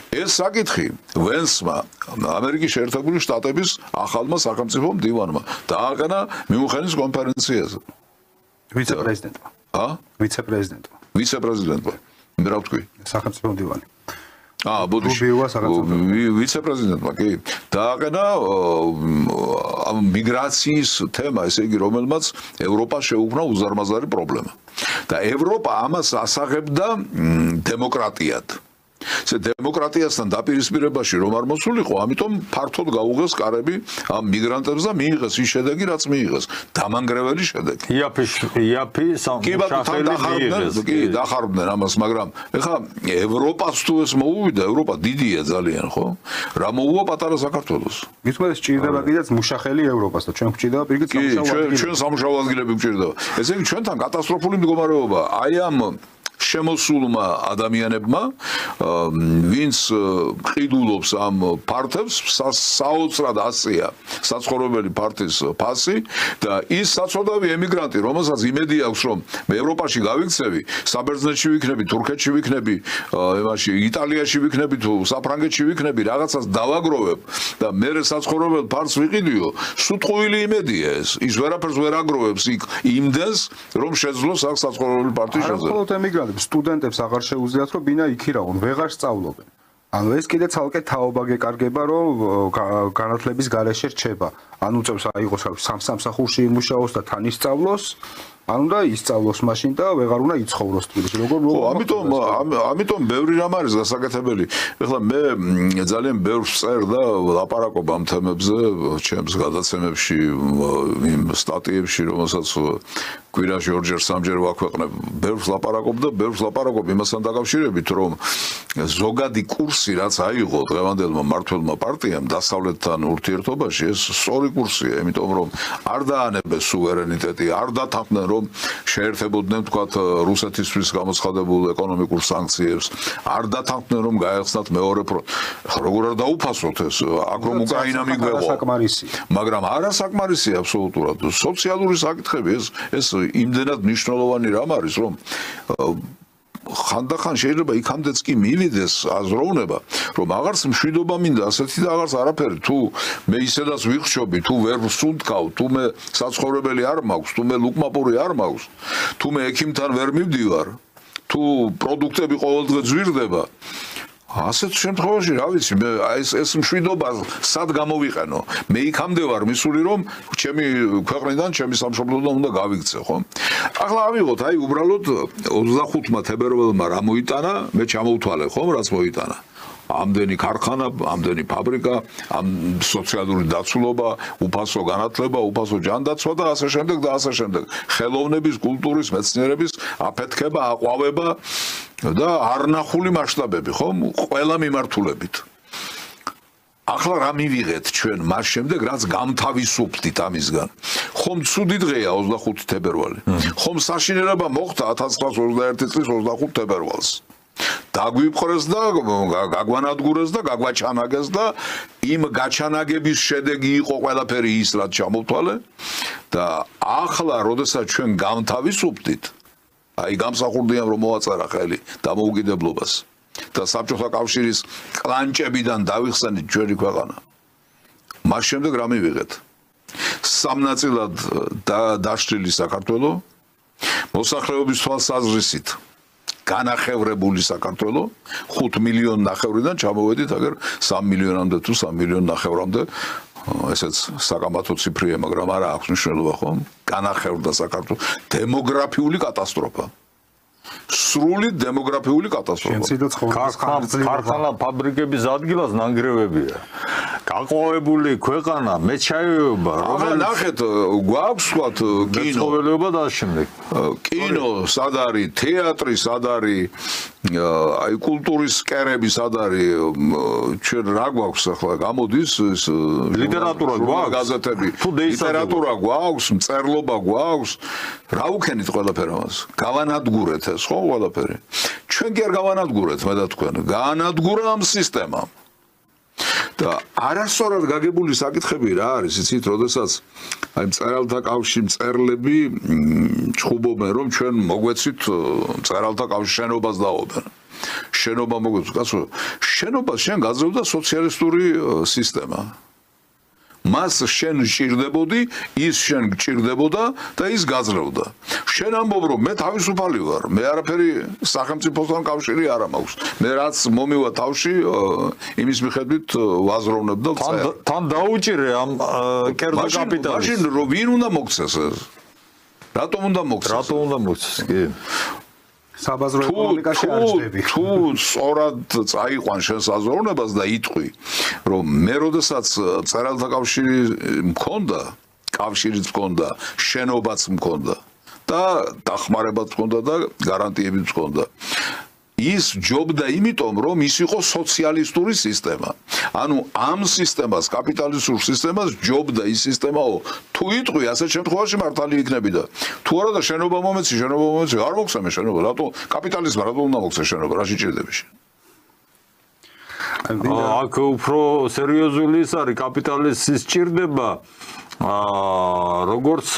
ეს საკითხი ვენსმა ამერიკის შეერთებული შტატების ახალმა სახელმწიფო მდივანმა დააყენა მიუნხენის კონფერენციაზე. ვიცე-პრეზიდენტმა. ვიცე-პრეზიდენტმა. ვიცე-პრეზიდენტმა. მე რა ვთქვი? სახელმწიფო მდივანი. ბოდიში. ვიცე-პრეზიდენტმა კი დააყენა ამ მიგრაციის თემა, ესე იგი, რომელმაც ევროპას შეუქმნა უზარმაზარი პრობლემა. და ევროპა ამას ასაღებდა დემოკრატიად. ეს დემოკრატიასთან დაპირისპირებაში რომ არ მოსულიყო, ამიტომ ფართოდ გაუღეს კარები ამ მიგრანტებს და მიიღეს ის შედეგი, რაც მიიღეს. დამანგრეველი შედეგი. იაფი დახარბდნენ ამას, მაგრამ ეხლა ევროპას თუ ეს მოუვიდა, ევროპა დიდია ძალიან, ხო? რა მოუვა პატარა საქართველოს? მithmedes სჭირდება კიდეც მუშახელი ევროპას და ჩვენ გვჭირდება პირიქით სამუშაო ადგილები. ჩვენ სამუშაო ადგილები გვჭირდება. ესე იგი ჩვენთან კატასტროფული მდგომარეობა. აი ამ შემოსულმა ადამიანებმა, ვინც ყიდულობს ამ ფართებს, საოცრად ასწია საცხოვრებელი ფართის ფასი და ის საცოდავი ემიგრანტი, რომელსაც იმედი აქვს, რომ მე ევროპაში გავიქცევი, საბერძნეთში ვიქნები, თურქეთში ვიქნები, იმაში იტალიაში ვიქნები თუ საფრანგეთში ვიქნები, რაღაცას დავაგროვებ და მე საცხოვრებელ ფართს ვიყიდიო, სუტყუილი იმედია ეს. ის ვერაფერს ვერ აგროვებს იქ იმდენს, რომ შეძლოს აქ საცხოვრებელი ფართის შეძლება. სტუდენტებს აღარ შეუძლიათ რომ ბინა იქირაონ, ვეღარ სწავლობენ. ანუ ეს კიდე ცალკე თაობა გეკარგება რომ განათლების გარეშე რჩება. ანუ წევს აიღოს სამსახურში იმუშაოს და თან ისწავლოს, ანუ და ისწავლოს მაშინ და ვეღარ უნდა იცხოვროს თბილისში. როგორ ამიტომ ბევრი რამ არის გასაკეთებელი. ეხლა მე ძალიან ბევრს წერ და ლაპარაკობ ამ თემებზე, ჩემს გადაცემებში, იმ სტატიებში, რომელსაც კვირაში ორჯერ სამჯერ ვაქვეყნებ. ბევრს ლაპარაკობ და ბევრს ლაპარაკობ იმასთან დაკავშირებით, რომ ზოგადი კურსი, რაც აიღო დღევანდელმა მმართველმა პარტიამ დასავლეთთან ურთიერთობაში, ეს სწორი კურსია, იმიტომ რომ არ დაანებეს სუვერენიტეტი, არ დათანხმდნენ რომ შეერთებოდნენ თქვათ რუსეთისთვის გამოცხადებულ ეკონომიკურ სანქციებს, არ დათანხმდნენ რომ გაეხსნათ მეორე როგორ არ დაუფასოთ ეს, აქ რომ უკრაინა მიგვეღო. მაგრამ არასაკმარისია აბსოლუტურად. სოციალური საკითხები ეს იმდენად მნიშვნელოვანი რამ არის, რომ ხანდახან შეიძლება იქამდეც კი მივიდეს აზროვნება, რომ აღარც მშვიდობა მინდა ასეთი და აღარც არაფერი. თუ მე ისედაც ვიხშობი, თუ ვერ ვსუნთქავ, თუ მე საცხოვრებელი არ მაქვს, თუ მე ლუკმაპური არ მაქვს, თუ მე ექიმთან ვერ მივდივარ, თუ პროდუქტები ყოველდღე ძვირდება, ასეთ შემთხვევაში რა ვიცი, მე ეს მშვიდობა სად გამოვიყენო? მე იქამდე ვარ მისული, რომ ჩემი ქვეყნიდან, ჩემი სამშობლოდან უნდა გავიქცე, ხო? ახლა ავიღოთ, აი უბრალოდ 25 თებერვალმა რა მოიტანა, მე ჩამოვთვალე, ხომ, რაც მოიტანა. ამდენი ქარხანა, ამდენი ფაბრიკა, ამ სოციალური დაცულობა, უფასო განათლება, უფასო ჯანდაცვა და ასე შემდეგ და ასე შემდეგ. ხელოვნების, კულტურის, მეცნიერების აფეთქება, აყვავება და არნახული მასშტაბები, ხომ? ყველა მიმართულებით. ახლა რა მივიღეთ ჩვენ მას შემდეგ, რაც გამთავისუფლდით ამისგან. ხომ ცუდი დღეა 25 თებერვალი. ხომ საშინელება მოხდა 1921 წლის 25 თებერვალს. დაგვიფხრეს და გაგვანადგურეს და გაგვაჩანაგეს და იმ გაჩანაგების შედეგი იყო ყველაფერი ის რაც ჩამოვთვალე და ახლა როდესაც ჩვენ გამთავისუფლდით აი გამსახურდიან რომ მოვაწერა ხელი დამოუკიდებლობას და საბჭოთა კავშირის კლანჭებიდან დავიხსენით ჩვენი ქვეყანა მას შემდეგ რა მივიღეთ სამნაწილად დაშლილი საქართველო მოსახლეობის თვალსაზრისით განახევრებული საქართველო 5 მილიონი ნახევრიდან ჩამოვედით აგერ 3 მილიონამდე თუ 3 მილიონი ნახევრამდე ესეც საკამათო ციფრია მაგრამ არა აქვს მნიშვნელობა ხომ განახევრდა საქართველო დემოგრაფიული კატასტროფა სრული დემოგრაფიული კატასტროფა ქარხანა ფაბრიკების ადგილას ნანგრევებია გაყვავებული ქვეყანა მეჩაიეობა რომელიც ნახეთ გვაქვს ვთქვათ კინო და შემდეგ კინო სად არის თეატრი სად არის აი კულტურის სკერები სად არის ჩვენ რა გვაქვს ახლა გამოდის ლიტერატურა გვაქვს გაზეთები ლიტერატურა გვაქვს მწერლობა გვაქვს რა უქენით ყველაფერ ამას გავანადგურეთ ეს ხო ყველაფერი ჩვენ კი არ გავანადგურეთ მე და თქვენ გაანადგურა ამ სისტემამ და არასწორად გაგებული საკითხები რა არის იცით როდესაც აი მწერალთა კავშირის მწერლები ჩხუბობენ რომ ჩვენ მოგვეცით მწერალთა კავშირის შენობას დაობენ შენობა მოგვეცით კაცო შენობას შენ გაძლევდა სოციალისტური სისტემა მას შენ ჭირდებოდი ის შენ გჭირდებოდა და ის გაძლევდა შენ ამბობ რომ მე თავისუფალი ვარ მე არაფერი სახელმწიფოსთან კავშირი არ მაქვს მე რაც მომივა თავში იმის მიხედვით ვაზროვნებ და თან დაუჭირე ამ კერძო კაპიტალს მაშინ რომ ვინ უნდა მოქცეს ეს რატომ უნდა მოქცეს კი საბაზრო ეკონომიკაში არ ჯდები თუ სწორად წაიყვან შენ საზროვნებას და იტყვი რომ მე როდესაც წერალთა კავშირი მქონდა კავშირიც მქონდა შენობაც მქონდა და დახმარებაც მქონდა და გარანტიებიც მქონდა ის ჯობდა იმიტომ რომ ის იყო სოციალისტური სისტემა ანუ ამ სისტემას კაპიტალისტურ სისტემას ჯობდა ის სისტემაო თუ იტყვი ასეთ შემთხვევაში მართალი იქნები და თუ არა და შენობა მომეცი არ მოგცემე შენობა რატო კაპიტალიზმმა რატო უნდა მოგცე შენობა რა შეჭirdები შენ აქ უფრო სერიოზული ის არის კაპიტალიზმის ჭირდება როგორც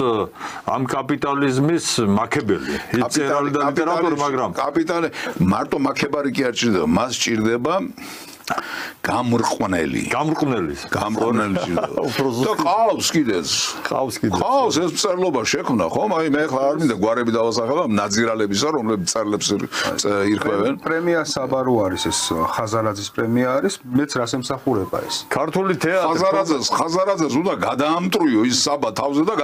ამ კაპიტალიზმის მაქებელი იწერალი და ლიტერატორი მაგრამ კაპიტალი მარტო მაქებარი კი არ ჭირდება მას ჭირდება გამრყვნელი და ყავს კიდეც ყავს ეს მწერლობა შექმნა ხომ აი მე ხარ არ მინდა გვარები დავასახელა ნაძირალებისა რომლებიც წერლებს ირკვევენ პრემია საბარო არის ეს ხაზარაძის პრემია არის მეც რას ემსახურება ეს ქართული თეატრი ხაზარაძეს უნდა გადაამტრიო ის საბა თავზე და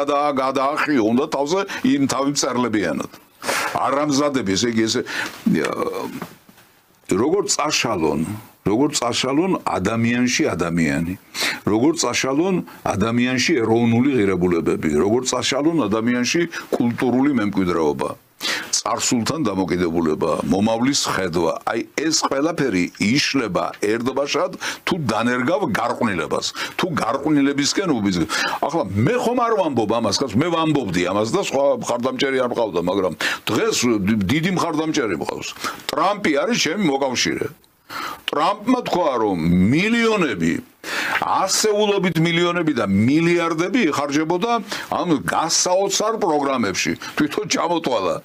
გადაახიო უნდა თავზე იმ თავი მწერლებიანად არამზადები ესე იგი ესე როგორც წაშალონ ადამიანში ადამიანი როგორც წაშალონ ადამიანში ეროვნული ღირებულებები როგორც წაშალონ ადამიანში კულტურული მემკვიდრეობა წარსულთან დამოკიდებულება მომავლის ხედვა აი ეს ყველაფერი იშლება ერდბაშად თუ დანერგავ გარყვნილებას თუ გარყვნილებისკენ უბიძგ ახლა მე ხომ არ ვამბობ ამას კაც მე ვამბობდი ამას და სხვა მხარდამჭერი არ მყავდა მაგრამ დღეს დიდი მხარდამჭერი მყავს ტრამპი არის ჩემი მოკავშირე ტრამპმა თქვა რომ მილიონები ასეულობით მილიონები და მილიარდები იხარჯებოდა ამ გასაოცარ პროგრამებში თვითონ ჩამოთვალა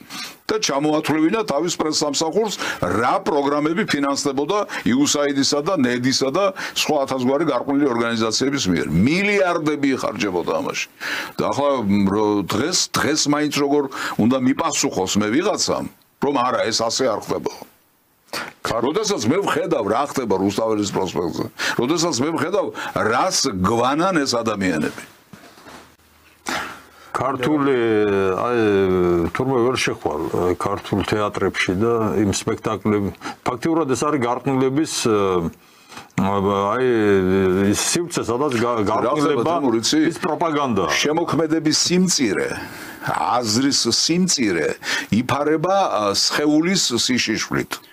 და ჩამოათვლევინა თავის პრესსამსახურს რა პროგრამები ფინანსდებოდა USAID-ისა და NED-ისა და სხვა ათასგვარი გარყვნილი ორგანიზაციების მიერ მილიარდები იხარჯებოდა ამაში და ახლა დღეს მაინც როგორ უნდა მიპასუხოს მე ვიღაცამ რომ არა ეს ასე არ ხდება როდესაც მე ვხედავ რა ხდება რუსთაველის პროსპექტზე როდესაც მე ვხედავ რას გვანან ეს ადამიანები ქართული აი თურმე ვერ შეხვალ ქართულ თეატრებში და იმ სპექტაკლებში ფაქტიურად ეს არის გარყვნილების აი ის სივრცე სადაც გარყვნილება ის პროპაგანდა შემოქმედების სიმწირე აზრის სიმწირე იფარება სხეულის სიშიშვლით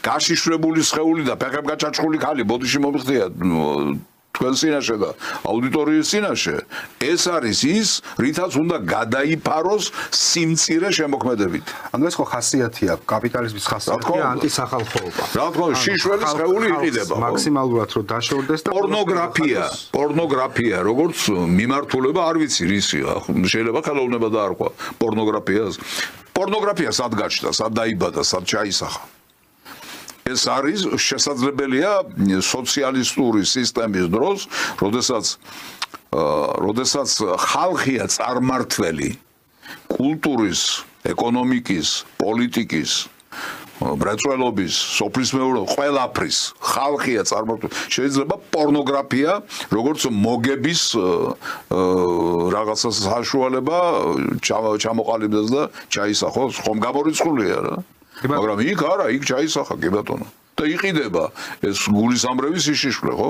გაშიშვლებული სხეული და ფეხებგაჩაჭყული ქალი ბოდიში მომიხდია თქვენ წინაშე და აუდიტორიის წინაშე ეს არის ის რითაც უნდა გადაიფაროს სიმწირე შემოქმედებით. ანუ ეს ხო ხასიათია კაპიტალიზმის ხასიათია ანტისახალხოობა. რა თქმა უნდა შიშველი სხეული იყიდება მაქსიმალურად რომ დაშორდეს და პორნოგრაფია როგორც მიმართულება არ ვიცი რისია შეიძლება ხელოვნება დაარქვა პორნოგრაფია სად გაჩნდა სად დაიბადა სად ჩაისახა ეს არის შესაძლებელია სოციალისტური სისტემის დროს როდესაც ხალხია წარმართველი კულტურის ეკონომიკის პოლიტიკის მრეწველობის, სოფლის მეურნეობის, ყველაფრის ხალხია წარმართული. შეიძლება პორნოგრაფია, როგორც მოგების რაღაცას საშუალება ჩამოყალიბდეს და ჩაისახოს, ხომ გამორიცხულია რა. მაგრამ იქ არა, იქ ჩაისახა, კი ბატონო. და იყიდება ეს გულისამრევი სიშიშვლე, ხო?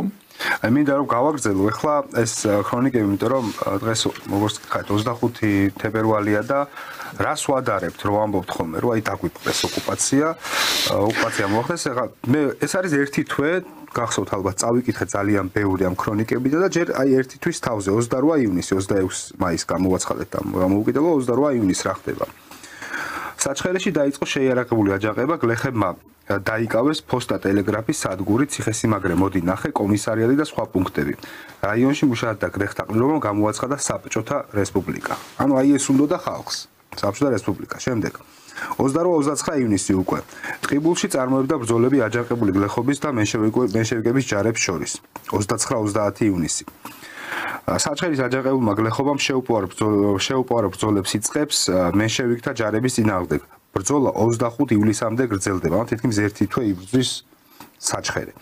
აი მინდა რომ გავაგრძელო ახლა ეს ქრონიკები, იმიტომ რომ დღეს როგორც გითხარით 25 თებერვალია და რას ვადარებთ რომ ამბობთ ხოლმე რომ აი დაგვიწყდეს ოკუპაცია მოხდეს ახლა მე ეს არის ერთი თვე გახსოვთ ალბათ წავიკითხე ძალიან ბევრი ამ ქრონიკებიდან და ჯერ აი ერთი თვის თავზე 28 ივნისი 26 მაისს გამოვაცხადეთ და გამოვუკიდე 28 ივნისს რა ხდება საჩხერეში დაიწყო შეიარაღებული აჯანყება გლეხებმა დაიკავეს ფოსტა ტელეგრაფის სადგური ციხესიმაგრე მოდი ნახე კომისარიატი და სხვა პუნქტები რაიონში მუშათა გლეხთა ყრილობამ გამოვაცხადა საბჭოთა რესპუბლიკა ანუ აი ეს უნდოდა ხალხს საბჭოთა რესპუბლიკა შემდეგ 28-29 ივნისი უკვე ტყიბულში წარმოებდა ბრძოლები აჯანყებული გლეხობის და მენშევიკების ჯარებს შორის 29-30 ივნისი საჩხერის აჯანყებულმა გლეხობამ შეუპოვარა ბრძოლებს იწყებს მენშევიკთა ჯარების წინააღმდეგ ბრძოლა 25 ივლისამდე გრძელდება ანუ თითქმის ერთი თვე იბრძვის საჩხერე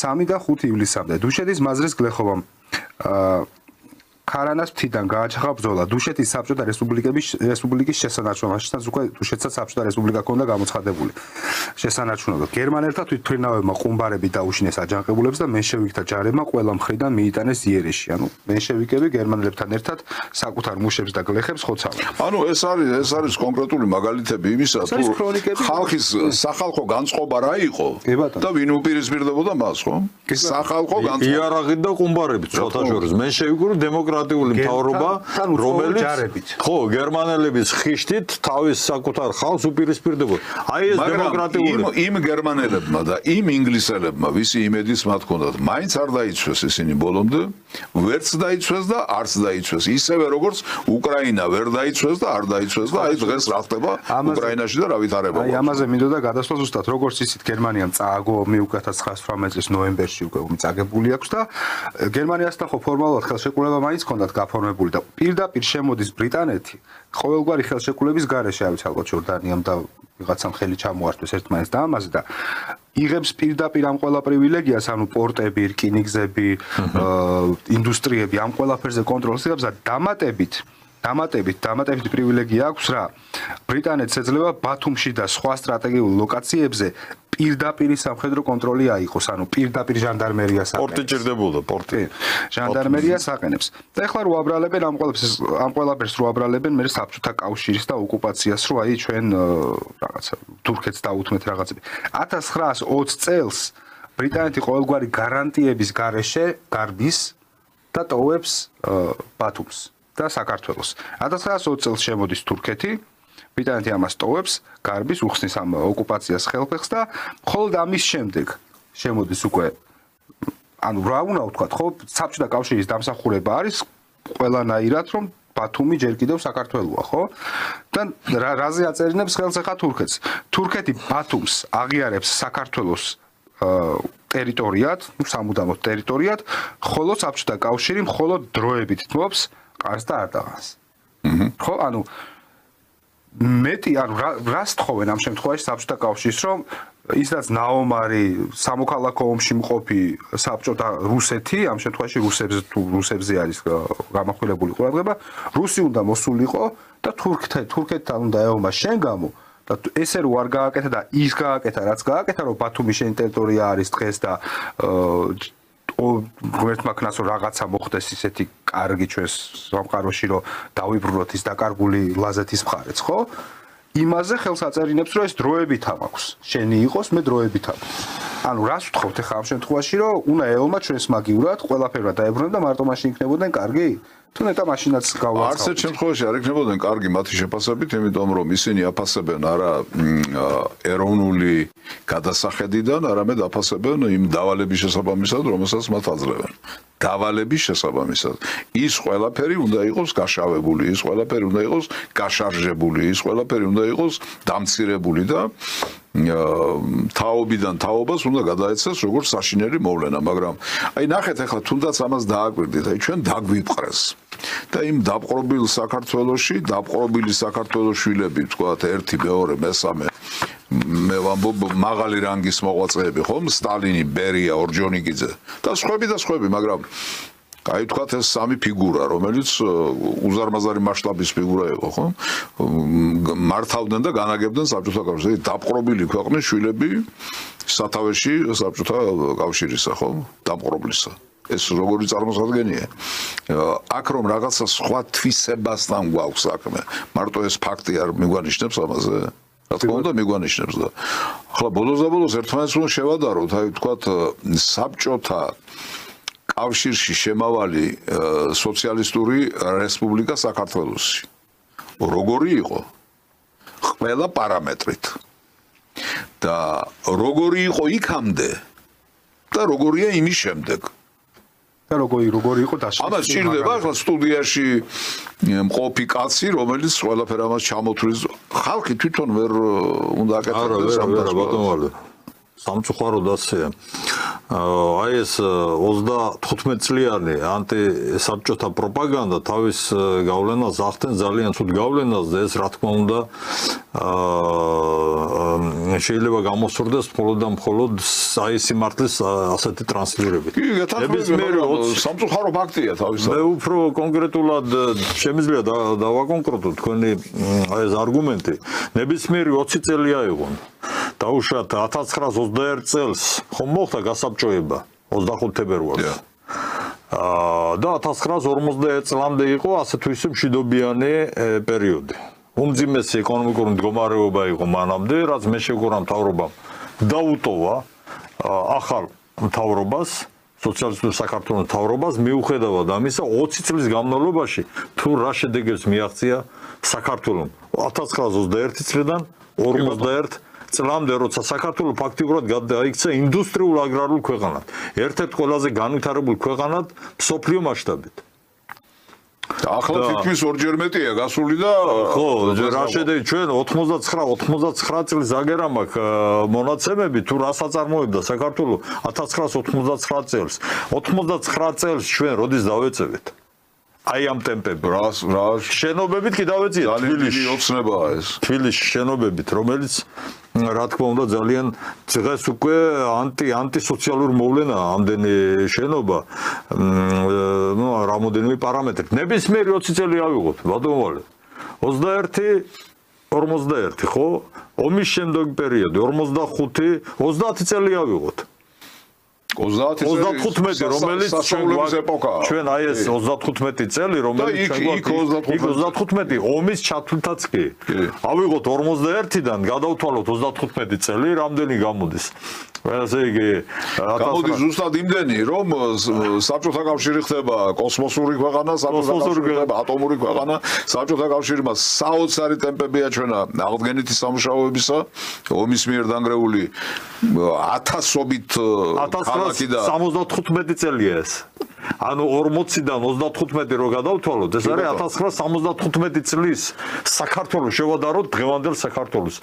3 და 5 ივლისამდე დუშეთის მაზრის გლეხობამ ქარანას მთიდან გააჩაღა ბრძოლა დუშეთის საბჭოთა რესპუბლიკის შესანარჩუნებაშიც უკვე დუშეთსაც საბჭოთა რესპუბლიკა ჰქონდა გამოცხადებული შესანარჩუნებლად გერმანელთა თვითმფრინავებმა ყუმბარები დაუშინეს აჯანყებულებს და მენშევიკთა ჯარებმა ყველა მხრიდან მიიტანეს იერეში ანუ მენშევიკები გერმანელებთან ერთად საკუთარ მუშებს და გლეხებს ხოცავენ ანუ ეს არის კონკრეტული მაგალითები იმისა თუ ხალხის სახალხო განწყობა რა იყო და ვინ უპირისპირდებოდა მას ხო სახალხო განწყობა იარაღით და ყუმბარებით შოთაშორის მენშევიკური დემოკრატიული მთავრობა რომელიც ხო გერმანელების ხიშტით თავის საკუთარ ხალხს უპირისპირდებოდა აი ეს დემოკრატიული იმ გერმანელებმა და იმ ინგლისელებმა ვისი იმედის მათ ჰქონდათ მაინც არ დაიცვეს ისინი ბოლომდე ვერც დაიცვეს და არც დაიცვეს ისევე როგორც უკრაინა ვერ დაიცვეს და არ დაიცვეს და აი დღეს რა ხდება უკრაინაში და რა ვითარება აი ამაზე მინდოდა გადასვლა ზუსტად როგორც ისიც გერმანიამ წააგო მიუხედავად 1918 წლის ნოემბერში უკვე მიწაგებული აქვს და გერმანიასთან ხო ფორმალურად ხელშეკრულება მაინც ჰქონდათ გაფორმებული და პირდაპირ შემოდის ბრიტანეთი ყოველგვარი ხელშეკრულების გარეშე ავიც ალბათ ჯორდანიამ და ვიღაცამ ხელი ჩამოართვეს ერთმანეთს და ამაზე და იღებს პირდაპირ ამ ყველა პრივილეგიას ანუ პორტები, რკინიგზები, ინდუსტრიები ამ ყველაფერზე კონტროლს იღებს და დამატებით პრივილეგია აქვს რა ბრიტანეთს ეძლევა ბათუმში და სხვა სტრატეგიულ ლოკაციებზე პირდაპირ სამხედრო კონტროლი აიღოს ანუ პირდაპირ ჟანდარმერიას პორტი ჭირდებოდა პორტი ჟანდარმერიას აყენებს და ახლა რო აბრალებენ ამ ყველაფერს რო აბრალებენ მე საბჭოთა კავშირის და ოკუპაციას რო აი ჩვენ რაღაცა თურქეთს დაუთმეთ რაღაცები 1920 წელს ბრიტანეთი ყოველგვარი გარანტიების გარეშე გარბის და ტოვებს ბათუმს და საქართველოს 1920 წელს შემოდის თურქეთი ბრიტანეთი ამას ტოვებს გარბის უხსნის ამ ოკუპაციას ხელფეხს და მხოლოდ ამის შემდეგ შემოდის უკვე ანუ რა უნდა ვთქვათ ხო საბჭოთა კავშირის დამსახურება არის ყველანაირად რომ ბათუმი ჯერ კიდევ საქართველოა ხო და რაზე აწერინებს ხელს ახლა თურქეთს თურქეთი ბათუმს აღიარებს საქართველოს ტერიტორიად სამუდამოდ ტერიტორიად ხოლო საბჭოთა კავშირი მხოლოდ დროებით თმობს ყარს და არდაღანს ხო ანუ მეტი ანუ რას თხოვენ ამ შემთხვევაში საბჭოთა კავშირს რომ ისაც ნაომარი სამოქალაქო ომში მყოფი საბჭოთა რუსეთი ამ შემთხვევაში რუსებზე არის გამახვილებული ყურადღება რუსი უნდა მოსულიყო და თურქეთთან უნდა ეომა შენ გამო და ესე რო არ გააკეთა და ის გააკეთა რაც გააკეთა რომ ბათუმი შენი ტერიტორია არის დღეს და ღმერთმა ქნას რომ რაღაცა მოხდეს ისეთი კარგი ჩვენს სამყაროში რომ დავიბრუნოთ ის დაკარგული ლაზეთის მხარეც ხო იმაზე ხელს აწერინებს რომ ეს დროებით ამაქვს შენი იყოს მე დროებით ამაქვს ანუ რას ვთხოვთ ახლა ამ შემთხვევაში რომ უნდა ელმა ჩვენს მაგივრად ყველაფერად დაებრუნებდა და მარტო მაშინ იქნებოდნენ კარგი? თუ ნეტა მაშინაც გავაცხავთ. არც ერთ შემთხვევაში არ იქნებოდნენ კარგი მათი შეფასებით, იმიტომ რომ ისინი აფასებენ არა ეროვნული გადასახედიდან, არამედ აფასებენ იმ დავალების შესაბამისად, რომელსაც მათ აძლევენ. დავალების შესაბამისად. ის ყველაფერი უნდა იყოს გაშავებული, ის ყველაფერი უნდა იყოს გაშარჟებული, ის ყველაფერი უნდა იყოს დამცირებული და თაობიდან თაობას უნდა გადაეცეს როგორც საშინელი მოვლენა, მაგრამ აი ნახეთ ახლა თუნდაც ამას დააკვირდით, აი ჩვენ დაგვიპყრეს და იმ დაპყრობილ საქართველოში, დაპყრობილი საქართველოს შვილები, თქვათ, 1, 2, 3, მე ვამბობ მაღალი რანგის მოღვაწეები, ხომ? სტალინი, ბერია, ორჯონიკიძე და სხვები, მაგრამ აი თქვათ ეს სამი ფიგურა, რომელიც უზარმაზარი მასშტაბის ფიგურა იყო, ხო? მართავდნენ და განაგებდნენ საბჭოთა კავშირს. დაპყრობილი ქვეყნის შვილები სათავეში საბჭოთა კავშირისა, ხო? დაპყრობლისა. ეს როგორი წარმოსადგენია? აქ რომ რაღაცა სხვა თვისებასთან გვაქვს საქმე, მარტო ეს ფაქტი არ მიგვანიშნებს ამაზე? რა თქმა უნდა მიგვანიშნებს და ახლა ბოლოს ერთმანეთს რომ შევადაროთ, აი თქვათ საბჭოთა კავშირში შემავალი სოციალისტური რესპუბლიკა საქართველოსი როგორი იყო ყველა პარამეტრით და როგორი იყო იქამდე და როგორია იმის შემდეგ და როგორი იყო დაშლის ამას ჭირდება ახლა სტუდიაში მყოფი კაცი რომელიც ყველაფერ ამას ჩამოთვლის ხალხი თვითონ ვერ უნდა აკეთებდეს ამ ბატონო სამწუხაროდ ასეა. აი ეს 35 წლიანი ანტისაბჭოთა პროპაგანდა თავის გავლენას ახდენ ძალიან ცუდ გავლენას და ეს რა თქმა უნდა შეიძლება გამოსურდეს მხოლოდ და მხოლოდ აი სიმართლის ასეთი ტრანსლირებით. სამწუხარო ფაქტია თავისთავად. მე უფრო კონკრეტულად შემიძლია დავაკონკრეტო თქვენი აი ეს არგუმენტი. ნებისმიერი 20 წელი აიღო. დაუშვათ 1921 წელს ხომ მოხდა გასაბჭოება 25 თებერვალს. და 1951 წლამდე იყო ასე თუ ისე მშვიდობიანი პერიოდი. უმძიმესი ეკონომიკური მდგომარეობა იყო მანამდე, რაც მე შეგვიძლია მთავრობამ დაუტოვა ახალ მთავრობას, სოციალისტურ საქართველოს მთავრობას, მიუხედავად ამისა 20 წლის განმავლობაში თუ რა შედეგებს მიაღწია საქართველოს 1921 წლიდან 51 წლამდე, როცა საქართველოს ფაქტიურად გადაიქცა ინდუსტრიულ აგრარულ ქვეყანად, ერთ-ერთ ყველაზე განვითარებულ ქვეყანად მსოფლიო მასშტაბით. ახლა თითქმის ორჯერ მეტია გასული და ხო, რა შედეგი ჩვენ 99 წლის აგერამ აქვს მონაცემები თუ რა საწარმოებდა საქართველოს 1999 წელს. 99 წელს ჩვენ როდის დავეწევით? აი ამ ტემპები. რა შენობებით კი დავეწიეთ თბილისში. ოცნებაა ეს. თბილისში შენობებით, რომელიც რა თქმა უნდა ძალიან დღეს უკვე ანტისოციალური მოვლენაა ამდენი შენობა, ნუ რამოდენიმე პარამეტრით. ნებისმიერი 20 წელი ავიღოთ, ბატონო. 21 51, ხო? ომის შემდგომი პერიოდი 45 30 წელი ავიღოთ. 35 რომელიც ჩვენ აი ეს 35 წელი რომელიც იქ 35 ომის ჩათვლითაც კი ავიღოთ 41-დან გადავთვალოთ 35 წელი რამდენი გამოდის ესე იგი გამოდის ზუსტად იმდენი რომ საბჭოთა კავშირი ხდება კოსმოსური ქვეყანა საბჭოთა კავშირი ხდება ატომური ქვეყანა საბჭოთა კავშირმა საოცარი ტემპები აჩვენა აღდგენითი სამუშაოებისა ომის მიერ დანგრეული ათასობით 1975 წელია ეს. ანუ 40-დან 35 რო გადავთვალოთ, ეს არის 1975 წლის საქართველოს შევადაროთ დღევანდელ საქართველოს.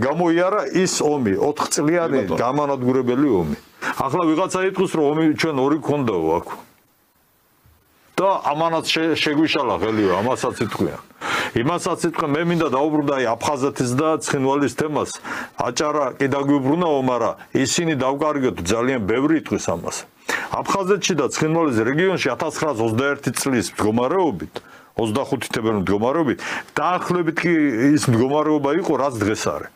გამოიარა ის ომი, 4 წლიანი გამანადგურებელი ომი. ახლა ვიღაცა იტყვის რომ ომი ჩვენ ორი გქონდაო აქ. და ამანაც შეგვიშალა ხელიო, ამასაც იტყვიან. იმასაც იტყვიან, მე მინდა დაუბრუნდა აი აფხაზეთის და ცხინვალის თემას. აჭარა კი დაგვიუბრუნაო, მაგრამ ისინი დავკარგეთ ძალიან ბევრი იტყვის ამას. აფხაზეთში და ცხინვალის რეგიონში 1921 წლის მდგომარეობით 25 თებერვლის მდგომარეობით დაახლოებით კი ის მდგომარეობა იყო რაც დღეს არის.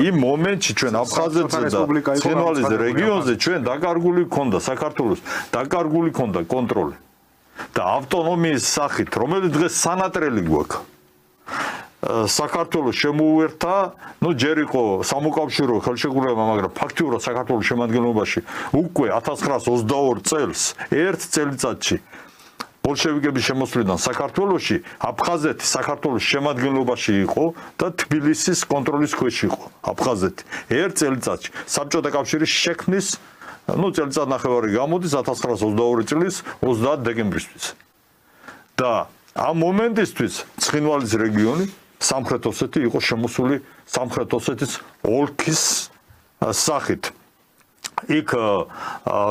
იმ მომენტში ჩვენ აფხაზეთზე და ცხინვალის რეგიონზე ჩვენ დაკარგული ქონდა საქართველოს, დაკარგული ქონდა კონტროლი. და ავტონომიის სახით, რომელიც დღეს სანატრელი გვაქვს. საქართველოს შემოუერთა, ჯერ იყო სამოუკავშირო ხელშეკრულება, მაგრამ ფაქტიურად საქართველოს შემადგენლობაში უკვე 1922 წელს ერთ წელიწადში ბოლშევიკების შემოსვლიდან საქართველოში აფხაზეთი საქართველოს შემადგენლობაში იყო და თბილისის კონტროლის ქვეშ იყო აფხაზეთი. ერთ წელიწადში საბჭოთა კავშირის შექმნის წელიწადნახევარი გამოდის 1922 წლის 30 დეკემბრისთვის. და ამ მომენტისთვის ცხინვალის რეგიონი სამხრეთ ოსეთი იყო შემოსული სამხრეთ ოსეთის ოლქის სახით. იქ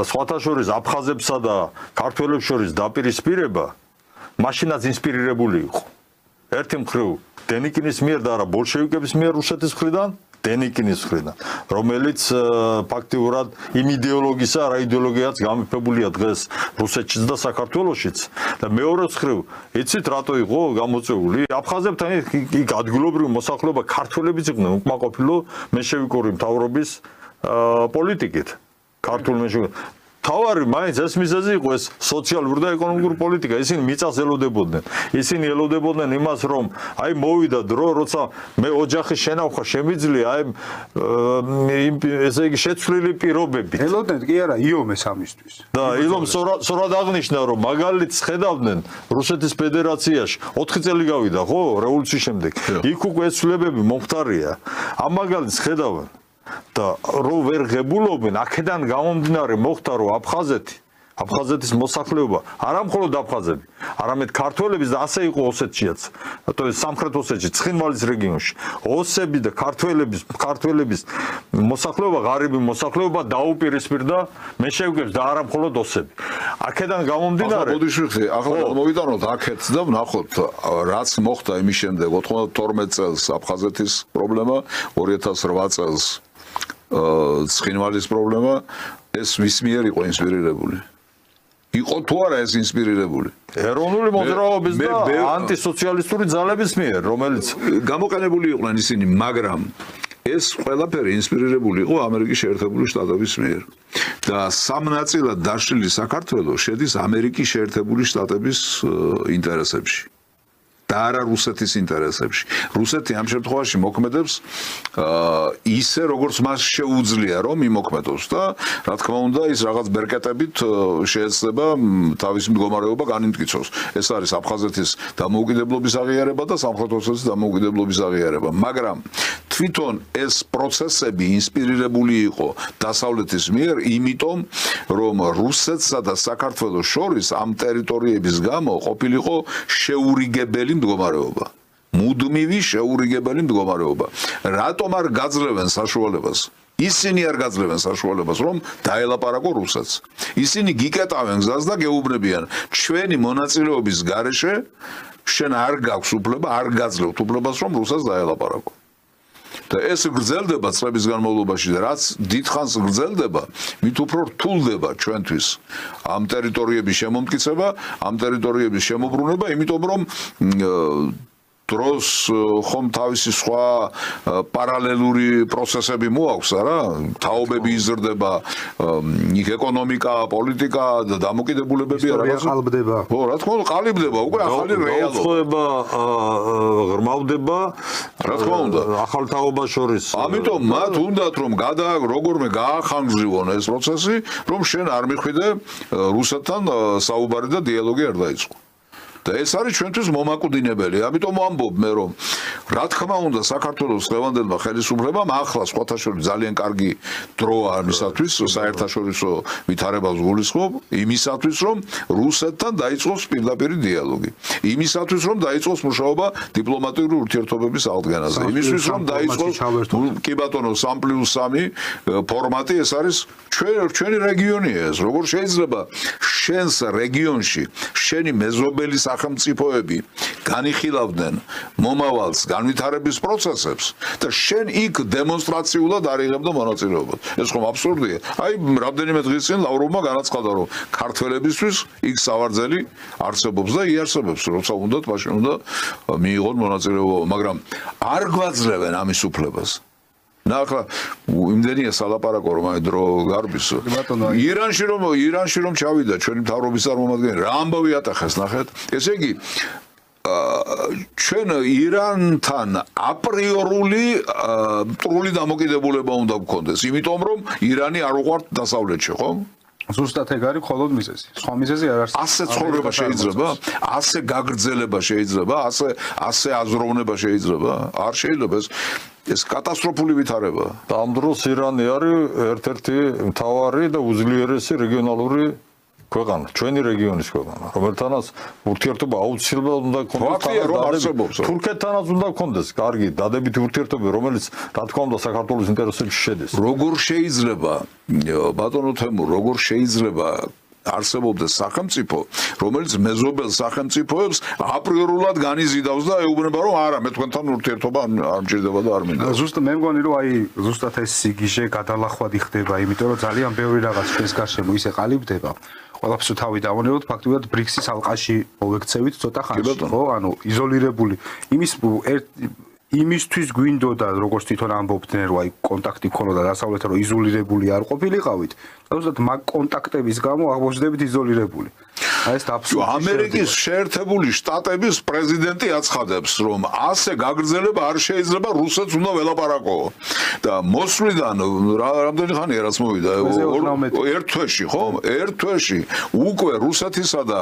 სხვათა შორის აფხაზებსა და ქართველებს შორის დაპირისპირება მაშინაც ინსპირირებული იყო. ერთი მხრივ დენიკინის მიერ და არა ბოლშევიკების მიერ რუსეთის მხრიდან, დენიკინის მხრიდან, რომელიც ფაქტიურად იმ იდეოლოგისა, რა იდეოლოგიაც გამიფებულია დღეს რუსეთშიც და საქართველოშიც. და მეორე მხრივ, იცით რატო იყო გამოწვეული? აფხაზებთან იქ ადგილობრივი მოსახლეობა ქართველებიც იყვნენ უკმაყოფილო მენშევიკური მთავრობის პოლიტიკით ქართულ მენშევიკურ თავარი მაინც ეს მიზეზი იყო ეს სოციალური და ეკონომიკური პოლიტიკა ისინი მიწას ელოდებოდნენ ისინი ელოდებოდნენ იმას რომ აი მოვიდა დრო როცა მე ოჯახი შენავხა შემიძლია აი ესე იგი შეცვლილი პირობებით ელოდნენ კი არა იომეს ამისთვის და ილომ სწორად აღნიშნა რომ მაგალითს ხედავდნენ რუსეთის ფედერაციაში 4 წელი გავიდა ხო რევოლუციის შემდეგ იქ უკვე ეს ცვლილებები მომხდარია ამ მაგალითს ხედავენ და რო ვერ ღებულობენ აქედან გამომდინარე მოხდა რომ აფხაზეთის მოსახლეობა არა მხოლოდ აფხაზები არამედ ქართველების და ასე იყო ოსეთშიაც სამხრეთ ოსეთში ცხინვალის რეგიონში ოსები და ქართველების მოსახლეობა ღარიბი მოსახლეობა დაუპირისპირდა მენშევიკებს და არა მხოლოდ ოსები აქედან გამომდინარე ახლა მოვიტანოთ აქეთ და ვნახოთ რაც მოხდა იმის შემდეგ 92 წელს აფხაზეთის პრობლემა 2008 წელს ცხინვალის პრობლემა ეს ვის მიერ იყო ინსპირირებული? იყო თუ არა ეს ინსპირირებული? ეროვნული მოძრაობის და ანტისოციალისტური ძალების მიერ, რომელიც გამოყენებული იყვნენ ისინი, მაგრამ ეს ყველაფერი ინსპირირებული იყო ამერიკის შეერთებული შტატების მიერ. და სამ ნაწილად დაშლილი საქართველო შედის ამერიკის შეერთებული შტატების ინტერესებში. და არა რუსეთის ინტერესებში. რუსეთი ამ შემთხვევაში მოქმედებს ისე როგორც მას შეუძლია რომ იმოქმედოს და რა თქმა უნდა ის რაღაც ბერკეტებით შეეცდება თავის მდგომარეობა განიმტკიცოს. ეს არის აფხაზეთის დამოუკიდებლობის აღიარება და სამხრეთ ოსეთის დამოუკიდებლობის აღიარება. მაგრამ თვითონ ეს პროცესები ინსპირირებული იყო დასავლეთის მიერ, იმიტომ რომ რუსეთსა და საქართველოს შორის ამ ტერიტორიების გამო ყოფილიყო შეურიგებელი მდგომარეობა. მუდმივი შეურიგებელი მდგომარეობა. რატომ არ გაძლევენ საშუალებას? ისინი არ გაძლევენ საშუალებას, რომ დაელაპარაკო რუსეთს. ისინი გიკეტავენ გზას და გეუბნებიან, ჩვენი მონაწილეობის გარეშე შენ არ გაქვს უფლება, არ გაძლევთ უფლებას, რომ რუსეთს დაელაპარაკო. და ეს გრძელდება წლების განმავლობაში და რაც დიდხანს გრძელდება, მით უფრო რთულდება ჩვენთვის ამ ტერიტორიების შემომტკიცება, ამ ტერიტორიების შემოbrunება, იმიტომ რომ დროს ხომ თავისი სხვა პარალელური პროცესები მოაქვს, არა? თაობები იზრდება, იქ ეკონომიკა, პოლიტიკა და დამოკიდებულებები რაღაც ყალბდება. ხო, რა თქმა უნდა, ყალიბდება, უკვე ახალი რეალობა ღრმავდება, რა თქმა უნდა, ახალ თაობას შორის. ამიტომ მათ უნდათ რომ როგორმე გაახანგრძლივონ ეს პროცესი, რომ შენ არ მიხვიდე რუსეთთან საუბარი და დიალოგი არ დაიწყო. და ეს არის ჩვენთვის მომაკვდინებელი. ამიტომ ვამბობ მე რომ რა თქმა უნდა საქართველოს დღევანდელმა ხელისუფლებამ ახლა სხვათა შორის ძალიან კარგი დროა ამისათვის, საერთაშორისო ვითარებას გულისხმობ, იმისათვის რომ რუსეთთან დაიწყოს პირდაპირი დიალოგი. იმისათვის რომ დაიწყოს მუშაობა დიპლომატიური ურთიერთობების აღდგენაზე. იმისთვის რომ დაიწყოს კი ბატონო 3+3 ფორმატი, ეს არის ჩვენი რეგიონია ეს. როგორ შეიძლება შენს რეგიონში შენი მეზობელი სახელმწიფოები განიხილავდნენ მომავალს, განვითარების პროცესებს და შენ იქ დემონსტრაციულად არ იღებდა მონაწილეობას. ეს ხომ აბსურდია. აი, რამდენიმე დღის წინ ლავროვმა განაცხადა, რომ ქართველებისთვის იქ სავარძელი არსებობს და იარსებებს, როცა უნდათ, მაშინ უნდა მიიღონ მონაწილეობა, მაგრამ არ გვაძლევენ ამის უფლებას. ნახა, იმდენია სალაპარაკო რომ აი დრო გარბის. ირანში რომ ჩავიდა ჩვენი მთავრობის წარმომადგენელი, რა ამბავი ატახეს, ნახეთ. ესე იგი ჩვენ ირანთან აპრიორული მტრული დამოკიდებულება უნდა გქონდეს, იმიტომ რომ ირანი არ უყვართ დასავლეთში, ხო? ზუსტად ეგ არის მხოლოდ მიზეზი. სხვა მიზეზი არ არსებობს. ასე ცხოვრება შეიძლება, ასე გაგრძელება შეიძლება, ასე აზროვნება შეიძლება? არ შეიძლება ეს კატასტროფული ვითარებაა. და ამ დროს ირანი არის ერთ-ერთი მთავარი და უძლიერესი რეგიონალური ქვეყანა, ჩვენი რეგიონის ქვეყანა, რომელთანაც ურთიერთობა აუცილებლად უნდა გქონდეს. თურქეთთანაც უნდა გქონდეს კარგი დადებითი ურთიერთობა, რომელიც რა თქმა უნდა საქართველოს ინტერესებში შედის. როგორ შეიძლება, ბატონო თემურ, როგორ შეიძლება არსებობდეს სახელმწიფო, რომელიც მეზობელ სახელმწიფოებს აპრიორულად განიზიდავს და ეუბნება, რომ არა, მე თქვენთან ურთიერთობა არ მჭირდება და არ მინდა. ზუსტად მე მგონი, რომ აი ზუსტად ეს სიგიჟე გადალახვადი ხდება, იმიტომ რომ ძალიან ბევრი რაღაც ჩვენს გარშემო ისე ყალიბდება. ყველაფერს თავი დავონებოთ, ფაქტობრივად ბრიქსის ალყაში მოვექცევით ცოტა ხანში, ხო? ანუ იზოლირებული იმისთვის გვინდოდა, როგორც თვითონ ამბობდნენ, რომ აი კონტაქტი ქონოდა დასავლეთთან, რომ იზოლირებული არ ყოფილიყავით, ზუსტად მაგ კონტაქტების გამო აღმოჩნდებით იზოლირებული. აი ეს აბსოლუტურად ამერიკის შეერთებული შტატების პრეზიდენტი აცხადებს, რომ ასე გაგრძელება არ შეიძლება, რუსეთს უნდა ველაპარაკო. და მოსვლიდან რამდენი ხანია რაც მოვიდა? ერთ თვეში, ხო? ერთ თვეში უკვე რუსეთისა და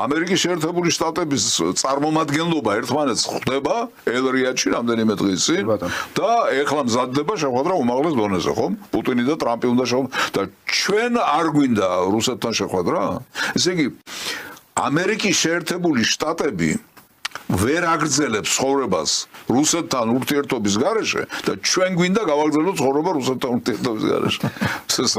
ამერიკის შეერთებული შტატების წარმომადგენლობა ერთმანეთს ხვდება ელ-რიადში რამდენიმე დღის წინ და ეხლა მზადდება შეხვედრა უმაღლეს დონეზე, ხო? პუტინი და ტრამპი უნდა და ჩვენ არ გვინდა რუსეთთან შეხვედრა? ესე იგი, ამერიკის შეერთებული შტატები ვერ აგრძელებს ცხოვრებას რუსეთთან ურთიერთობის გარეშე და ჩვენ გვინდა გავაგრძელოთ ცხოვრება რუსეთთან ურთიერთობის გარეშე. ეს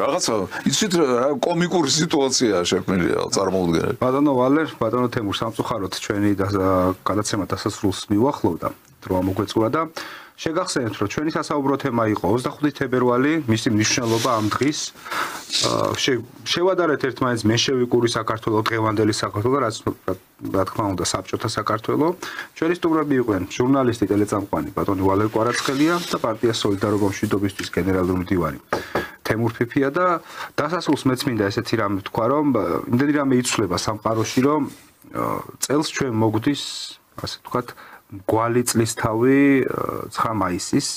რაღაცა იცით რა კომიკური სიტუაციაა შექმნილია წარმოუდგენელი. ბატონო ვალერ, ბატონო თემურ, სამწუხაროდ ჩვენი გადაცემა დასასრულს მივახლოვდა, დროა მოგვეწურა და შეგახსენებთ, რომ ჩვენი სასაუბრო თემა იყო 25 თებერვალი, მისი მნიშვნელობა ამ დღის. შევადარეთ ერთმანეთს მენშევიკური საქართველო, დღევანდელი საქართველო, რაც რა თქმა უნდა საბჭოთა საქართველო. ჩვენი სტუმრები იყვნენ ჟურნალისტი, ტელეწამყვანი ბატონი ვალერ კვარაცხელია და პარტია სოლიდარობა მშვიდობისთვის გენერალური მდივანი თემურ ფიფია და დასასრულს მეც მინდა ესეთი რამე ვთქვა, რომ იმდენი რამე იცვლება სამყაროში, რომ წელს ჩვენ მოგდის, ასე ვთქვათ, გვალი წლისთავი 9 მაისის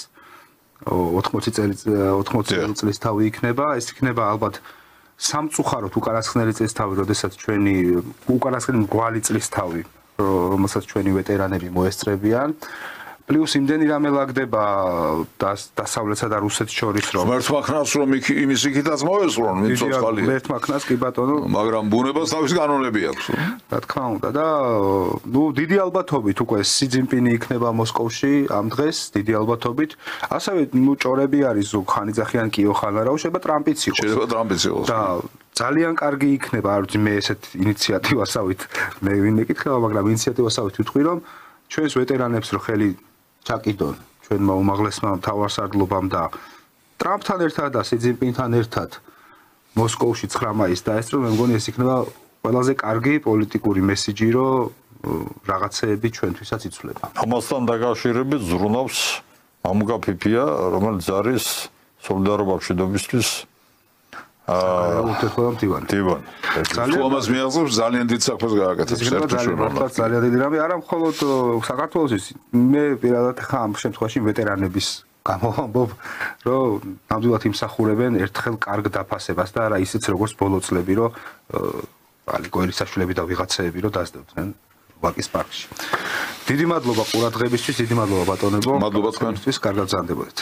80 წლისთავი იქნება, ეს იქნება ალბათ სამწუხაროდ უკანასკნელი წლისთავი, როდესაც ჩვენი უკანასკნელი გვალი წლისთავი, რომელსაც ჩვენი ვეტერანები მოესწრებიან. პლუს იმდენი რამე ლაგდება დასავლეთსა და რუსეთს შორის, რომ ღმერთმა ხნავს, რომ იმის იქითაც მოესწრონ, ვინც ცოცხალია. ღმერთმა ხნავს, კი ბატონო, მაგრამ ბუნებას თავის კანონები აქვს. რა თქმა უნდა და დიდი ალბათობით უკვე სი ძინპინი იქნება მოსკოვში ამ დღეს, დიდი ალბათობით. ასევე ჭორები არის ზოგ ხანიძახიან კიო ხანარაო, შეიძლება ტრამპიც იყოს. შეიძლება ტრამპიც იყოს. და ძალიან კარგი იქნება, არ ვიცი მე ესეთ ინიციატივასავით მე ვინ მეკითხება, მაგრამ ინიციატივასავით ვიტყვი, რომ ჩვენს ვეტერანებს რო ხელი ჩაკიდონ ჩვენმა უმაღლესმა მთავარსარდლობამ და ტრამპთან ერთად და სი ძინპინთან ერთად მოსკოვში 9 მაისს დაესწრო, მე მგონი ეს იქნება ყველაზე კარგი პოლიტიკური მესიჯი, რომ რაღაცეები ჩვენთვისაც იცვლება. ამასთან დაკავშირებით ზრუნავს ამუკა ფიფია, რომელიც არის სოლიდარობა მშვიდობისთვის ურთიერთობამ დივანი. ამას მიაღწევს ძალიან დიდ საქმეს გააკეთებს ერთუშორად. ძალიან დიდი რამე, არა მხოლოდ საქართველოსის, მე პირადად ხა ამ შემთხვევაში ვეტერანების გამოვამბობ, რომ ნამდვილად იმსახურებენ ერთხელ კარგ დაფასებას და არა ისიც როგორც ბოლო წლები, რომ ალიკო ერისაშვილები და ვიღაცეები რომ დასდებდნენ ვაკის პარკში. დიდი მადლობა ყურადღებისთვის, დიდი მადლობა ბატონებო. მადლობა თქვენთვის, კარგად გრძანდებოდეთ.